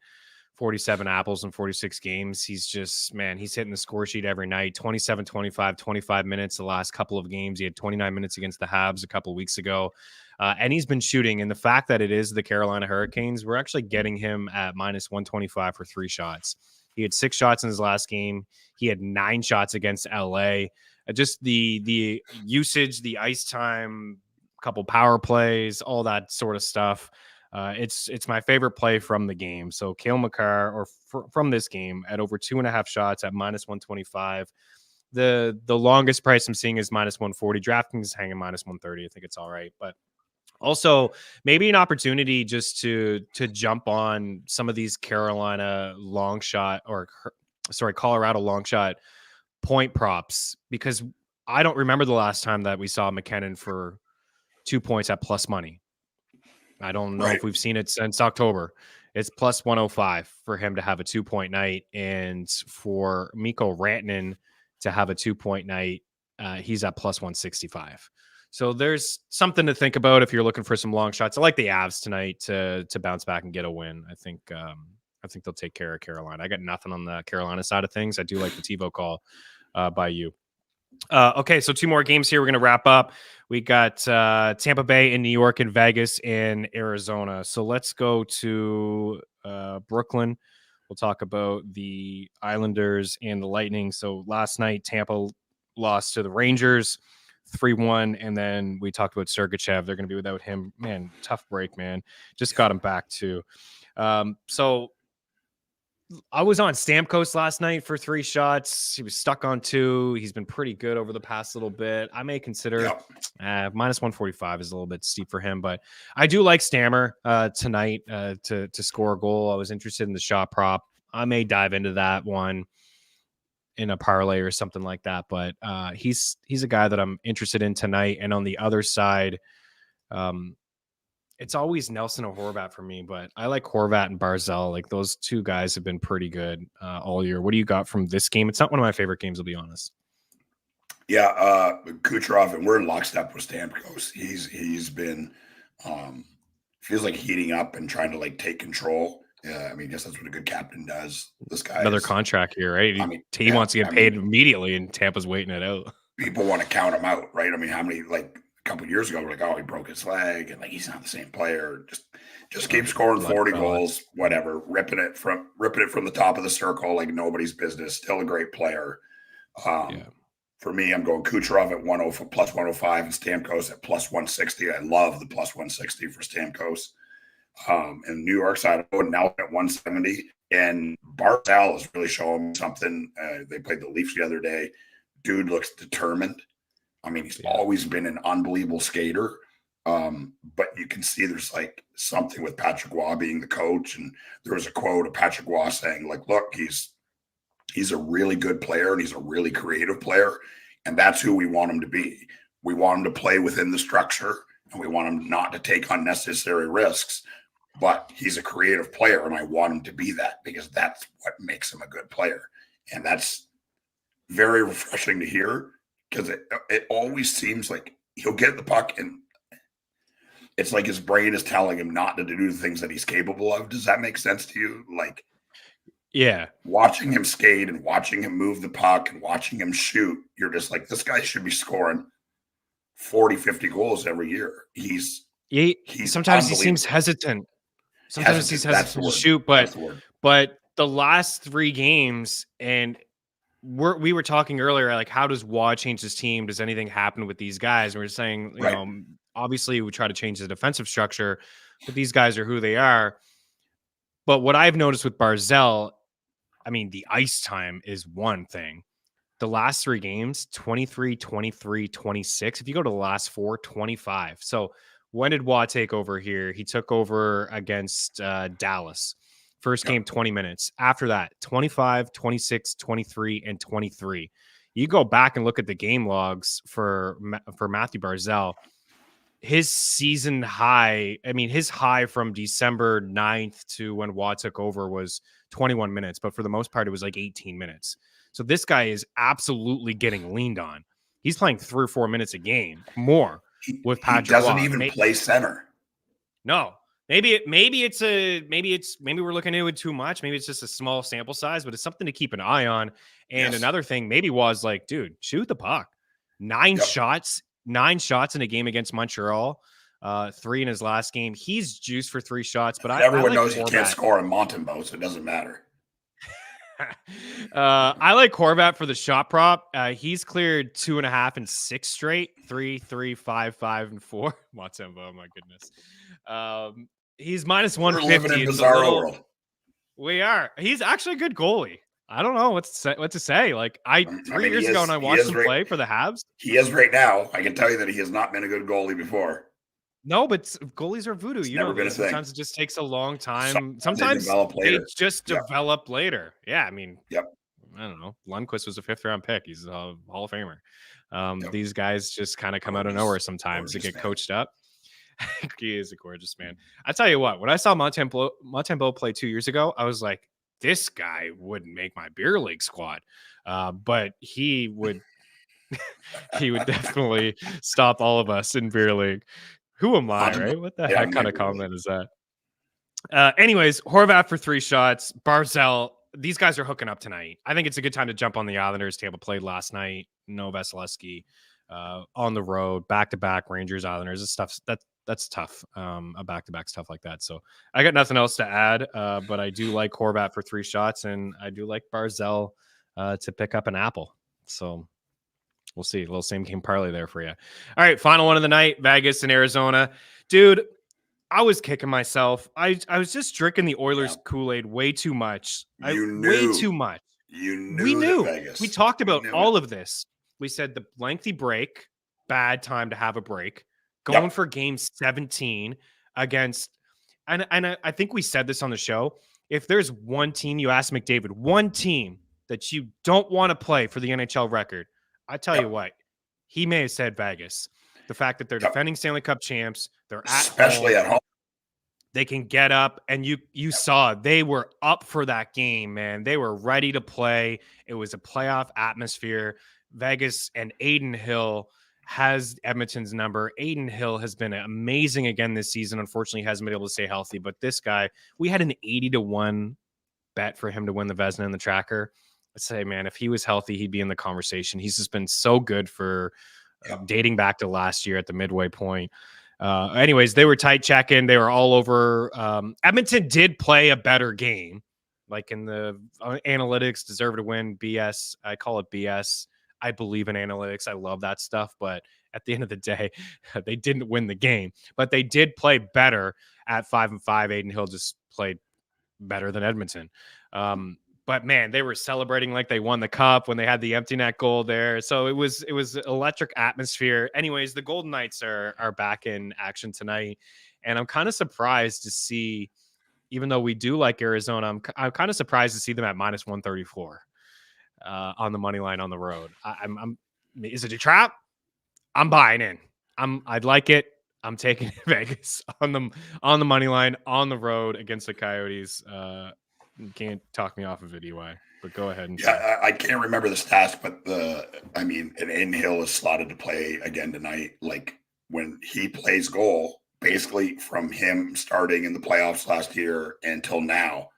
47 apples in 46 games. He's just, man, he's hitting the score sheet every night. 27, 25, 25 minutes the last couple of games. He had 29 minutes against the Habs a couple of weeks ago. And he's been shooting. And the fact that it is the Carolina Hurricanes, we're actually getting him at minus 125 for 3 shots. He had 6 shots in his last game. He had 9 shots against LA. Just the usage, the ice time, couple power plays, all that sort of stuff. It's my favorite play from the game. So Cale Makar, or from this game, at over 2.5 shots at minus 125. The longest price I'm seeing is minus 140. DraftKings is hanging minus 130. I think it's all right, but also maybe an opportunity just to jump on some of these Colorado long shot point props, because I don't remember the last time that we saw McKinnon for 2 points at plus money. I don't know if we've seen it since October. It's plus 105 for him to have a 2-point night, and for Mikko Rantanen to have a 2-point night, he's at plus 165. So there's something to think about if you're looking for some long shots. I like the Avs tonight to bounce back and get a win. I think they'll take care of Carolina. I got nothing on the Carolina side of things. I do like the TiVo call by you. Okay, so 2 more games here. We're going to wrap up. We got Tampa Bay in New York and Vegas in Arizona. So let's go to Brooklyn. We'll talk about the Islanders and the Lightning. So last night, Tampa lost to the Rangers 3-1, and then we talked about Sergachev. They're going to be without him. Man, tough break, man. Just got him back too. So I was on Stamkos last night for 3 shots. He was stuck on 2. He's been pretty good over the past little bit. I may consider minus 145 is a little bit steep for him, but I do like Stammer tonight to score a goal. I was interested in the shot prop. I may dive into that one in a parlay or something like that, but he's a guy that I'm interested in tonight. And on the other side, it's always Nelson or Horvat for me, but I like Horvat and Barzal. Like, those 2 guys have been pretty good all year. What do you got from this game? It's not one of my favorite games, I'll be honest. Yeah, Kucherov, and we're in lockstep with Stamkos. He's been feels like heating up and trying to like take control. I mean, I guess that's what a good captain does. This guy another contract here, right? He wants to get paid immediately, and Tampa's waiting it out. People want to count him out, right? I mean, how many, like, a couple of years ago, we're like, oh, he broke his leg, and like he's not the same player. Just keep scoring 40 goals, whatever, ripping it from the top of the circle like nobody's business. Still a great player. For me, I'm going Kucherov at 10 plus 105 and Stamkos at plus 160. I love the plus 160 for Stamkos. And New York side, now at 170. And Barzal is really showing something. They played the Leafs the other day. Dude looks determined. I mean, he's always been an unbelievable skater. But you can see there's like something with Patrick Waugh being the coach. And there was a quote of Patrick Waugh saying, like, look, he's a really good player and he's a really creative player. And that's who we want him to be. We want him to play within the structure and we want him not to take unnecessary risks. But he's a creative player and I want him to be that because that's what makes him a good player. And that's very refreshing to hear because it always seems like he'll get the puck and it's like his brain is telling him not to do the things that he's capable of. Does that make sense to you? Like, yeah, watching him skate and watching him move the puck and watching him shoot, you're just like, this guy should be scoring 40, 50 goals every year. He's sometimes he seems hesitant. Sometimes he's hesitant to shoot, but the last 3 games, and we were talking earlier, like, how does Waugh change his team? Does anything happen with these guys? And we're saying, you know, obviously we try to change the defensive structure, but these guys are who they are. But what I've noticed with Barzal, I mean, the ice time is one thing. The last 3 games, 23, 23, 26. If you go to the last 4, 25. So when did Waugh take over here? He took over against Dallas. First game, 20 minutes. After that, 25, 26, 23, and 23. You go back and look at the game logs for Matthew Barzal. His season high, I mean, his high from December 9th to when Waugh took over was 21 minutes. But for the most part, it was like 18 minutes. So this guy is absolutely getting leaned on. He's playing 3 or 4 minutes a game more with Patrick Waugh. He doesn't even play center. No. Maybe we're looking into it too much. Maybe it's just a small sample size, but it's something to keep an eye on. And another thing, maybe Waugh's like, dude, shoot the puck. 9 shots in a game against Montreal, 3 in his last game. He's juiced for 3 shots, but everyone knows he can't score in Montembeault, so it doesn't matter. I like Horvat for the shot prop. He's cleared 2.5 and 6 straight, 3, 3, 5, 5, and 4. Montembeault, oh my goodness. He's minus 150. We're living in bizarro world. We are. He's actually a good goalie. I don't know what to say. Like 3 years ago when I watched him play for the Habs. He is right now. I can tell you that he has not been a good goalie before. No, but goalies are voodoo. You know, sometimes it just takes a long time. Sometimes they just develop later. Yeah, I mean, I don't know. Lundqvist was a 5th-round pick. He's a Hall of Famer. These guys just kind of come out of nowhere sometimes to get coached up. He is a gorgeous man. I tell you what, when I saw Montembeault play 2 years ago, I was like, this guy wouldn't make my beer league squad. But he would definitely stop all of us in beer league. Who am I, right? What the heck kind of comment is that? Anyways, Horvat for 3 shots. Barzal, these guys are hooking up tonight. I think it's a good time to jump on the Islanders. Tampa played last night. No Vasilevsky on the road, back-to-back Rangers, Islanders. This stuff that's tough. A back-to-back stuff like that. So I got nothing else to add, but I do like Horvat for 3 shots, and I do like Barzal to pick up an apple. So we'll see. A little same game parlay there for you. All right, final one of the night, Vegas and Arizona. Dude, I was kicking myself. I was just drinking the Oilers Kool-Aid way too much. Way too much. You knew. We knew. Vegas. We talked about all of this. We said the lengthy break, bad time to have a break. Going for game 17 against, and I think we said this on the show. If there's one team, you ask McDavid, one team that you don't want to play for the NHL record, I tell you what, he may have said Vegas. The fact that they're defending Stanley Cup champs, they're especially at home. They can get up, and you saw they were up for that game, man. They were ready to play. It was a playoff atmosphere. Vegas and Aiden Hill has Edmonton's number. Aiden Hill has been amazing again this season. Unfortunately, he hasn't been able to stay healthy, but this guy, we had an 80-1 bet for him to win the Vezina in the tracker. I'd say, man, if he was healthy, he'd be in the conversation. He's just been so good for dating back to last year at the midway point. Anyways, they were tight check-in. They were all over. Edmonton did play a better game. Like in the analytics, deserve to win. BS. I call it BS. I believe in analytics. I love that stuff. But at the end of the day, they didn't win the game. But they did play better at 5-5. Adin Hill just played better than Edmonton. But man, they were celebrating like they won the cup when they had the empty net goal there. So it was electric atmosphere. Anyways, the Golden Knights are back in action tonight, and I'm kind of surprised to see, even though we do like Arizona, I'm kind of surprised to see them at minus 134 on the money line on the road. Is it a trap? I'm buying in. I'd like it. I'm taking Vegas on the money line on the road against the Coyotes. You can't talk me off of it, EY, but go ahead and I can't remember the stats, but an Hill is slotted to play again tonight. Like when he plays goal, basically from him starting in the playoffs last year until now,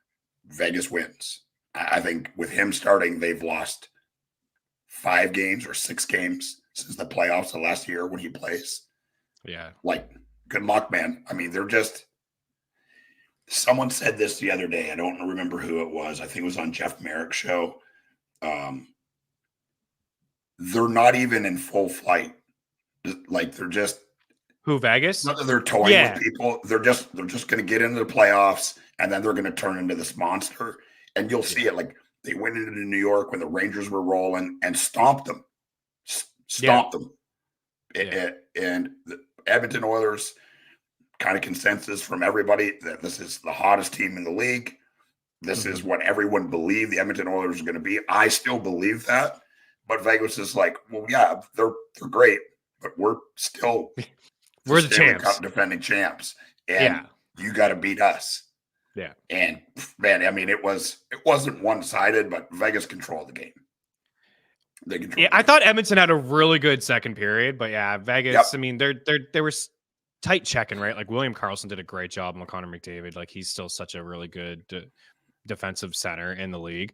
Vegas wins. I think with him starting, they've lost 5 games or 6 games since the playoffs of last year when he plays. Yeah. Like, good luck, man. I mean, they're just – someone said this the other day. I don't remember who it was. I think it was on Jeff Merrick's show. They're not even in full flight. Like, they're just – Who, Vegas? Not that they're toying with people. They're just going to get into the playoffs, and then they're going to turn into this monster. And you'll see it. Like, they went into New York when the Rangers were rolling and stomped them. Stomped them. And the Edmonton Oilers, kind of consensus from everybody that this is the hottest team in the league. This is what everyone believed the Edmonton Oilers are going to be. I still believe that, but Vegas is like, well, yeah, they're great, but we're still we're the champs, Cup defending champs, and you got to beat us. Yeah, and man, I mean, it wasn't one-sided, but Vegas controlled the game. I thought Edmonton had a really good second period, but yeah, Vegas. Yep. I mean, they were tight checking, right? Like William Karlsson did a great job on Connor McDavid. Like he's still such a really good defensive center in the league.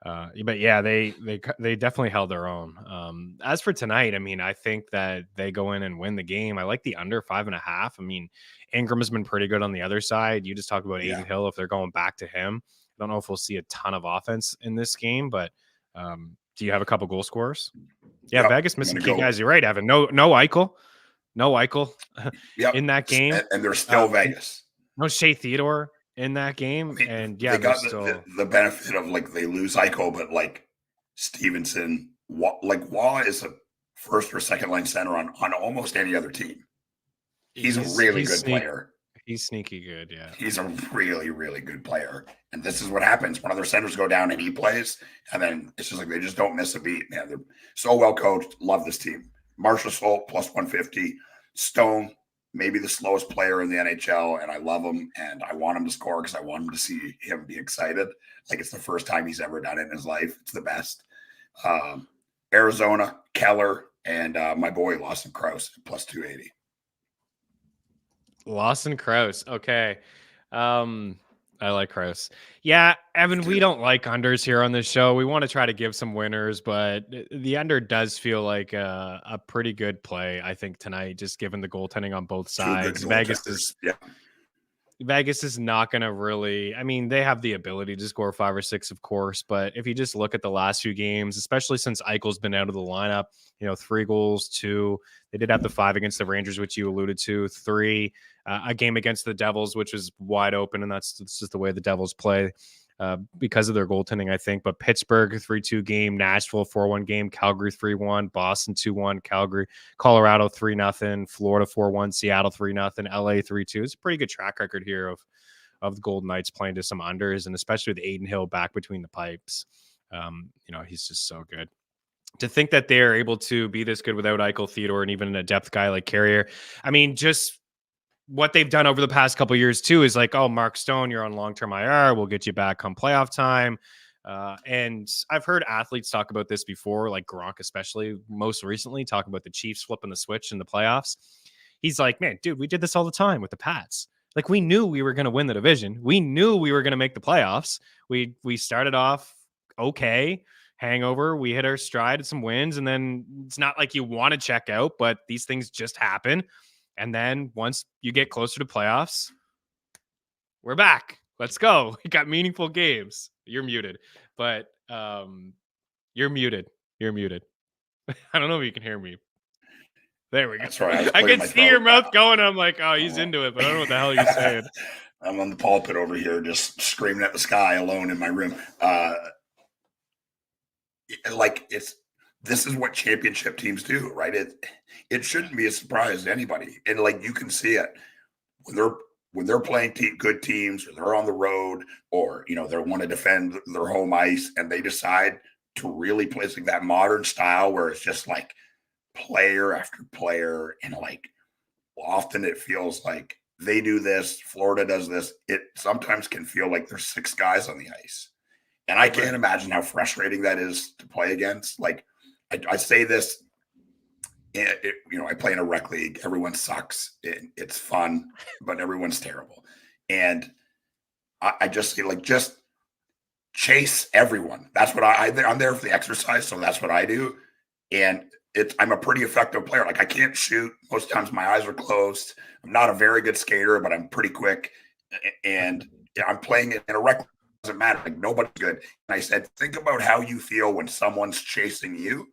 But yeah, they definitely held their own. As for tonight, I mean, I think that they go in and win the game. I like the under 5.5. I mean, Ingram has been pretty good on the other side. You just talked about Adin Hill. If they're going back to him, I don't know if we'll see a ton of offense in this game, but do you have a couple goal scorers? Yeah, yep. Vegas missing key guys. You're right, Evan. No Eichel in that game, and they're still Vegas. No Shea Theodore in that game, I mean, and yeah, they got the benefit of like they lose Eichel, but like Stevenson, Waugh is a first or second line center on almost any other team. He's a really good player. He's sneaky good, yeah. He's a really, really good player. And this is what happens. One of their centers go down and he plays, and then it's just like they just don't miss a beat, man. They're so well coached. Love this team. Marshall Stolt plus 150. Stone, maybe the slowest player in the NHL, and I love him, and I want him to score because I want him to see him be excited. Like it's the first time he's ever done it in his life. It's the best. Arizona, Keller, and my boy Lawson Krause plus 280. Lawson Krause. Okay. I like Krause. Yeah, Evan, we don't like unders here on this show. We want to try to give some winners, but the under does feel like a pretty good play, I think, tonight, just given the goaltending on both sides. Vegas is not going to really, I mean, they have the ability to score 5 or 6, of course, but if you just look at the last few games, especially since Eichel's been out of the lineup, 3 goals, 2, they did have the 5 against the Rangers, which you alluded to, 3, a game against the Devils, which was wide open, and that's just the way the Devils play because of their goaltending, I think. But Pittsburgh 3-2 game, Nashville 4-1 game, Calgary 3-1, Boston 2-1, Calgary, Colorado 3-0, Florida 4-1, Seattle 3-0, LA 3-2. It's a pretty good track record here of the Golden Knights playing to some unders, and especially with Adin Hill back between the pipes. He's just so good. To think that they're able to be this good without Eichel, Theodore, and even a depth guy like Carrier. I mean, just what they've done over the past couple of years too is like, oh, Mark Stone, you're on long-term IR. We'll get you back come playoff time. And I've heard athletes talk about this before, like Gronk, especially most recently, talking about the Chiefs flipping the switch in the playoffs. He's like, man, dude, we did this all the time with the Pats. Like we knew we were going to win the division. We knew we were going to make the playoffs. We started off okay. Hangover. We hit our stride at some wins, and then it's not like you want to check out, but these things just happen. And then once you get closer to playoffs, we're back. Let's go. We got meaningful games. You're muted, but you're muted. You're muted. I don't know if you can hear me. There we go. That's right. I was I clearing can my see your throat. mouth going. I'm like, oh, he's into it, but I don't know what the hell you're saying. I'm on the pulpit over here, just screaming at the sky alone in my room. This is what championship teams do, right? It shouldn't be a surprise to anybody, and like you can see it when they're playing good teams, or they're on the road, or they want to defend their home ice, and they decide to really play like that modern style where it's just like player after player, and like often it feels like they do this, Florida does this. It sometimes can feel like there's 6 guys on the ice, and I can't imagine how frustrating that is to play against. Like I say this, I play in a rec league. Everyone sucks. It's fun, but everyone's terrible. And I just say, like, just chase everyone. That's what I'm there for the exercise. So that's what I do. And I'm a pretty effective player. Like, I can't shoot. Most times my eyes are closed. I'm not a very good skater, but I'm pretty quick. And I'm playing it in a rec league. It doesn't matter. Like, nobody's good. And I said, think about how you feel when someone's chasing you.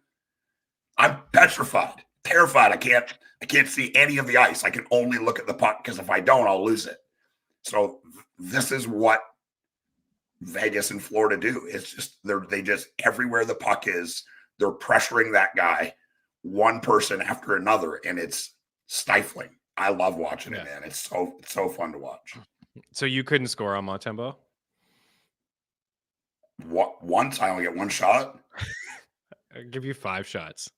I'm petrified, terrified. I can't see any of the ice. I can only look at the puck, because if I don't, I'll lose it. So this is what Vegas and Florida do. It's just they just everywhere the puck is, they're pressuring that guy, one person after another, and it's stifling. I love watching it, man. It's so fun to watch. So you couldn't score on Montembeault? Once I only get one shot. I'll give you 5 shots.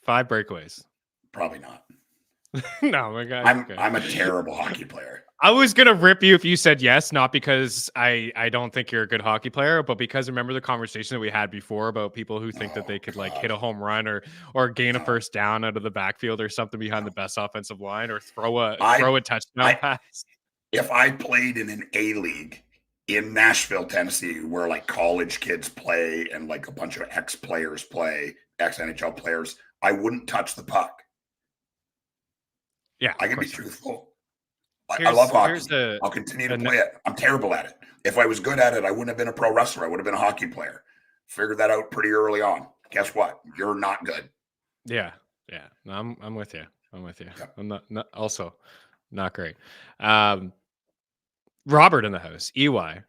5 breakaways. Probably not. No, my God. I'm a terrible hockey player. I was going to rip you if you said yes, not because I don't think you're a good hockey player, but because remember the conversation that we had before about people who think that they could like hit a home run or gain a first down out of the backfield or something behind the best offensive line, or throw a touchdown pass. If I played in an A league in Nashville, Tennessee, where like college kids play and like a bunch of ex-players play, ex-NHL players, I wouldn't touch the puck. Yeah, I can be truthful. I love hockey. I'll continue to play it. I'm terrible at it. If I was good at it, I wouldn't have been a pro wrestler. I would have been a hockey player. Figured that out pretty early on. Guess what? You're not good. Yeah. No, I'm with you. Yeah. I'm not also not great. Robert in the house. EY.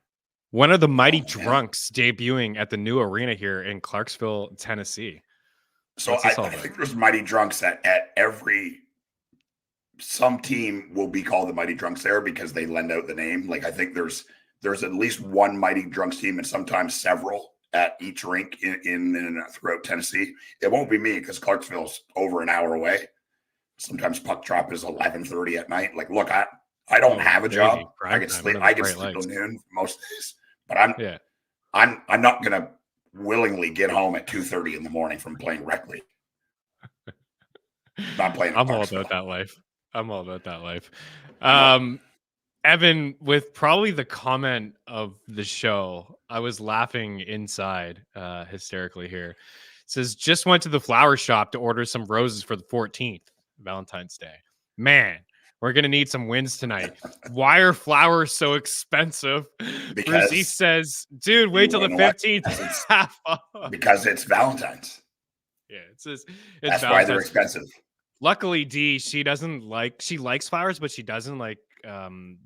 One of the Mighty Drunks debuting at the new arena here in Clarksville, Tennessee. So I think there's Mighty Drunks at some team will be called the Mighty Drunks there because they lend out the name. Like, I think there's at least one Mighty Drunks team and sometimes several at each rink in throughout Tennessee. It won't be me because Clarksville's over an hour away. Sometimes puck drop is 11:30 at night. Like, look, I don't have a job. I can sleep till noon most days, but I'm not gonna willingly get home at 2:30 in the morning from playing rec league. Not playing. I'm all about that life. Evan, with probably the comment of the show, I was laughing inside hysterically here. It says, just went to the flower shop to order some roses for the 14th, Valentine's Day. Man, we're going to need some wins tonight. Why are flowers so expensive? Because he says, dude, wait till the 15th. It's half off. Because it's Valentine's. Yeah, it's that's Valentine's. Why they're expensive. Luckily, Dee, she likes flowers, but she doesn't like,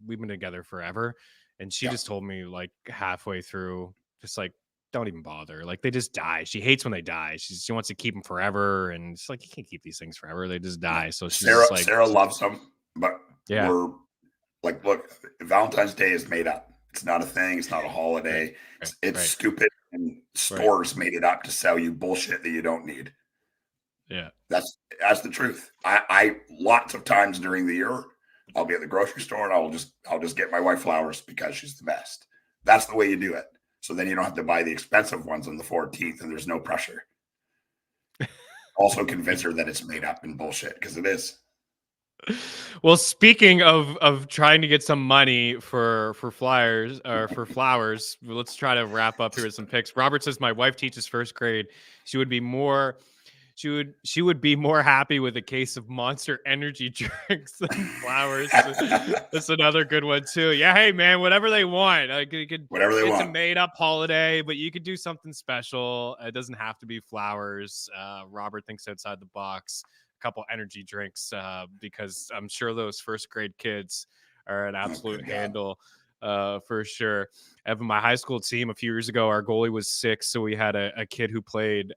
we've been together forever. And she just told me like halfway through, just like, don't even bother. Like, they just die. She hates when they die. She wants to keep them forever. And it's like, you can't keep these things forever. They just die. So Sarah loves them, but we're like, look, Valentine's Day is made up. It's not a thing. It's not a holiday. It's stupid. And stores made it up to sell you bullshit that you don't need. Yeah, that's the truth. I lots of times during the year, I'll be at the grocery store and I'll just get my wife flowers because she's the best. That's the way you do it. So then you don't have to buy the expensive ones on the 14th, and there's no pressure. Also convince her that it's made up and bullshit, because it is. Well, speaking of trying to get some money for flyers or for flowers, let's try to wrap up here with some picks. Robert says, my wife teaches first grade. She would be more she would be more happy with a case of Monster energy drinks than flowers. That's another good one too. Yeah, hey man, whatever they want. Whatever they it's want. a made up holiday, but you could do something special. It doesn't have to be flowers. Robert thinks outside the box. A couple energy drinks because I'm sure those first grade kids are an absolute handle for sure. Evan, my high school team a few years ago, our goalie was sick, so we had a kid who played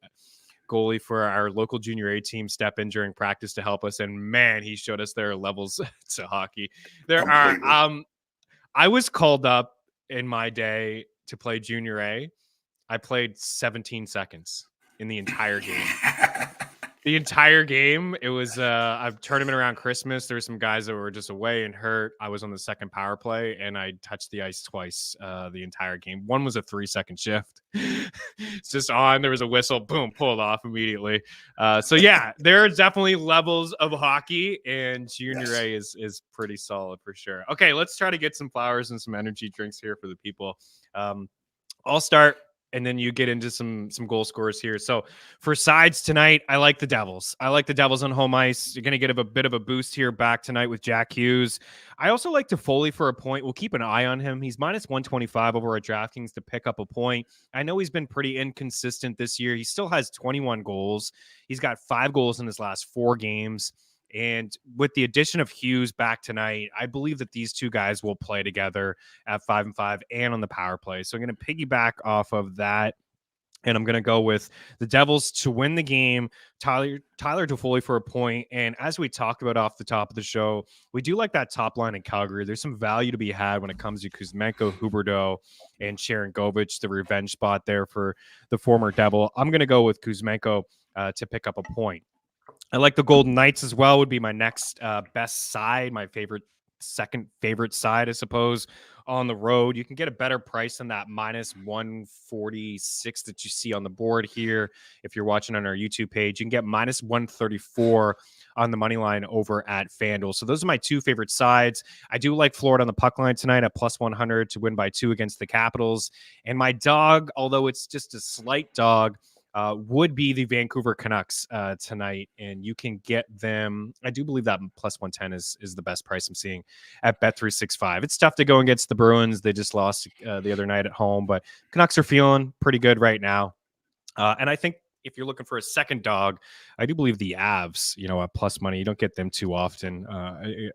goalie for our local junior A team step in during practice to help us, and man, he showed us their levels to hockey. I was called up in my day to play junior A. I played 17 seconds in the entire game. The entire game. It was a tournament around Christmas. There were some guys that were just away and hurt. I was on the second power play, and I touched the ice twice the entire game. One was a 3-second shift. It's just on. There was a whistle. Boom, pulled off immediately. So, yeah, there are definitely levels of hockey, and Junior A is pretty solid for sure. Okay, let's try to get some flowers and some energy drinks here for the people. I'll start, and then you get into some goal scorers here. So for sides tonight, I like the Devils. I like the Devils on home ice. You're going to get a bit of a boost here back tonight with Jack Hughes. I also like Toffoli for a point. We'll keep an eye on him. He's minus 125 over at DraftKings to pick up a point. I know he's been pretty inconsistent this year. He still has 21 goals. He's got 5 goals in his last 4 games. And with the addition of Hughes back tonight, I believe that these two guys will play together at 5-5 and on the power play. So I'm going to piggyback off of that. And I'm going to go with the Devils to win the game, Tyler Toffoli for a point. And as we talked about off the top of the show, we do like that top line in Calgary. There's some value to be had when it comes to Kuzmenko, Huberdeau, and Sharon Govich, the revenge spot there for the former Devil. I'm going to go with Kuzmenko to pick up a point. I like the Golden Knights as well, would be my next best side, my second favorite side, I suppose, on the road. You can get a better price than that minus 146 that you see on the board here. If you're watching on our YouTube page, you can get minus 134 on the money line over at FanDuel. So those are my 2 favorite sides. I do like Florida on the puck line tonight at plus 100 to win by 2 against the Capitals. And my dog, although it's just a slight dog, would be the Vancouver Canucks tonight, and you can get them. I do believe that plus 110 is the best price I'm seeing at Bet365. It's tough to go against the Bruins. They just lost the other night at home, but Canucks are feeling pretty good right now. And I think if you're looking for a second dog, I do believe the Avs, at plus money. You don't get them too often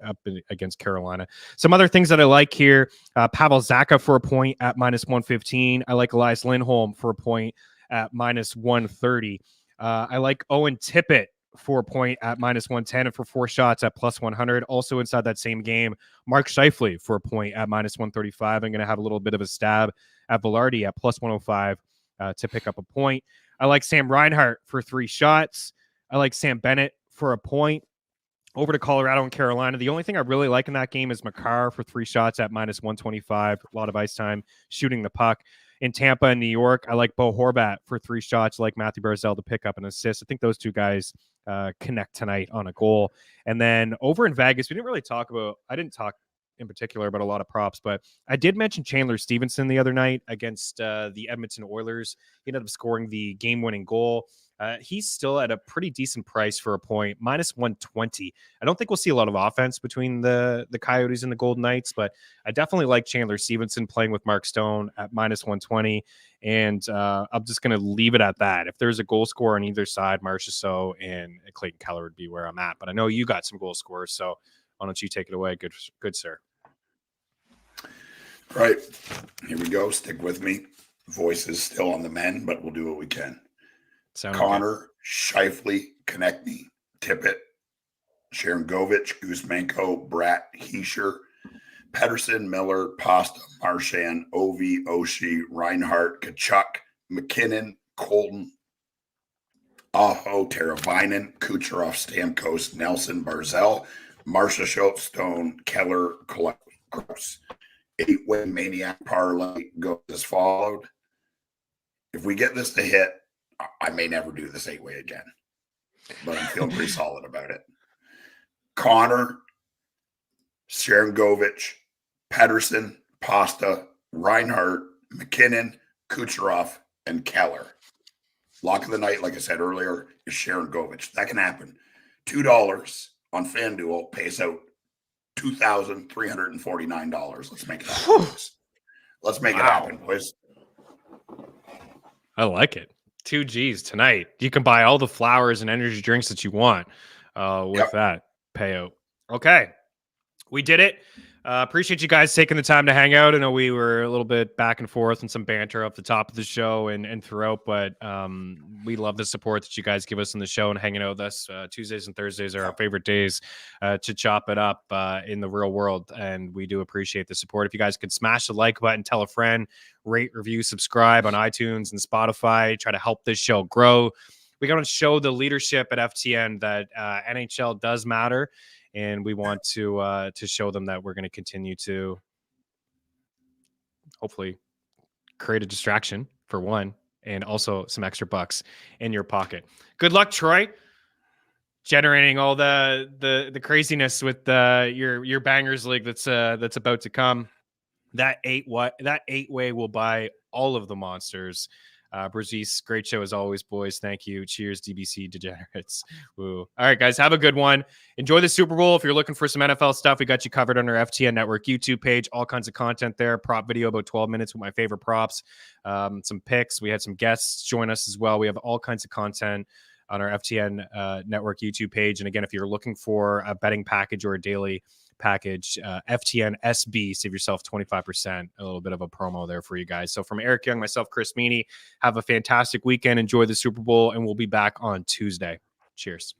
up against Carolina. Some other things that I like here, Pavel Zacha for a point at minus 115. I like Elias Lindholm for a point at minus 130. I like Owen Tippett for a point at minus 110 and for 4 shots at plus 100. Also inside that same game, Mark Scheifele for a point at minus 135. I'm going to have a little bit of a stab at Velarde at plus 105 to pick up a point. I like Sam Reinhart for 3 shots. I like Sam Bennett for a point. Over to Colorado and Carolina. The only thing I really like in that game is Makar for 3 shots at minus 125. A lot of ice time shooting the puck. In Tampa and New York, I like Bo Horvat for 3 shots. I like Matthew Barzal to pick up an assist. I think those 2 guys connect tonight on a goal. And then over in Vegas, I didn't talk in particular about a lot of props, but I did mention Chandler Stevenson the other night against the Edmonton Oilers. He ended up scoring the game-winning goal. He's still at a pretty decent price for a point, minus 120. I don't think we'll see a lot of offense between the Coyotes and the Golden Knights, but I definitely like Chandler Stevenson playing with Mark Stone at minus 120. And I'm just going to leave it at that. If there's a goal scorer on either side, Marchessault and Clayton Keller would be where I'm at. But I know you got some goal scorers, so why don't you take it away? Good sir. All right, here we go. Stick with me. Voice is still on the mend, but we'll do what we can. Connor, Scheifele, Konechny, Tippett, Sharon Govich, Kuzmenko, Bratt, Heischer, Pedersen, Miller, Pasta, Marchand, Ovi, Oshie, Reinhart, Kachuk, McKinnon, Colton, Aho, Teravainen, Kucherov, Stamkos, Nelson, Barzell, Marchessault, Stone, Keller, Gross. 8-way Maniac parlay goes as followed. If we get this to hit, I may never do this 8-way again, but I'm feeling pretty solid about it. Connor, Sharon Govich, Pedersen, Pasta, Reinhart, McKinnon, Kucherov, and Keller. Lock of the night, like I said earlier, is Sharon Govich. That can happen. $2 on FanDuel pays out $2,349. Let's make it happen, boys. Let's make it happen, boys. I like it. 2 G's tonight. You can buy all the flowers and energy drinks that you want with that payout. Okay. We did it. Appreciate you guys taking the time to hang out. I know we were a little bit back and forth and some banter up the top of the show and throughout, but we love the support that you guys give us in the show and hanging out with us. Tuesdays and Thursdays are our favorite days to chop it up in the real world, and we do appreciate the support. If you guys could smash the like button, tell a friend, rate, review, subscribe on iTunes and Spotify, try to help this show grow. We got to show the leadership at FTN that NHL does matter. And we want to show them that we're going to continue to hopefully create a distraction for one, and also some extra bucks in your pocket. Good luck, Troy, generating all the craziness with your bangers league that's about to come. That 8-way will buy all of the monsters. Brazis, great show as always, boys. Thank you. Cheers, DBC degenerates. Woo. All right, guys, have a good one. Enjoy the Super Bowl. If you're looking for some NFL stuff, we got you covered on our FTN Network YouTube page. All kinds of content there. Prop video, about 12 minutes with my favorite props. Some picks. We had some guests join us as well. We have all kinds of content on our FTN Network YouTube page. And again, if you're looking for a betting package or a daily package, FTN SB, save yourself 25%. A little bit of a promo there for you guys. So from Eric Young, myself, Chris Meaney, have a fantastic weekend. Enjoy the Super Bowl, and we'll be back on Tuesday. Cheers.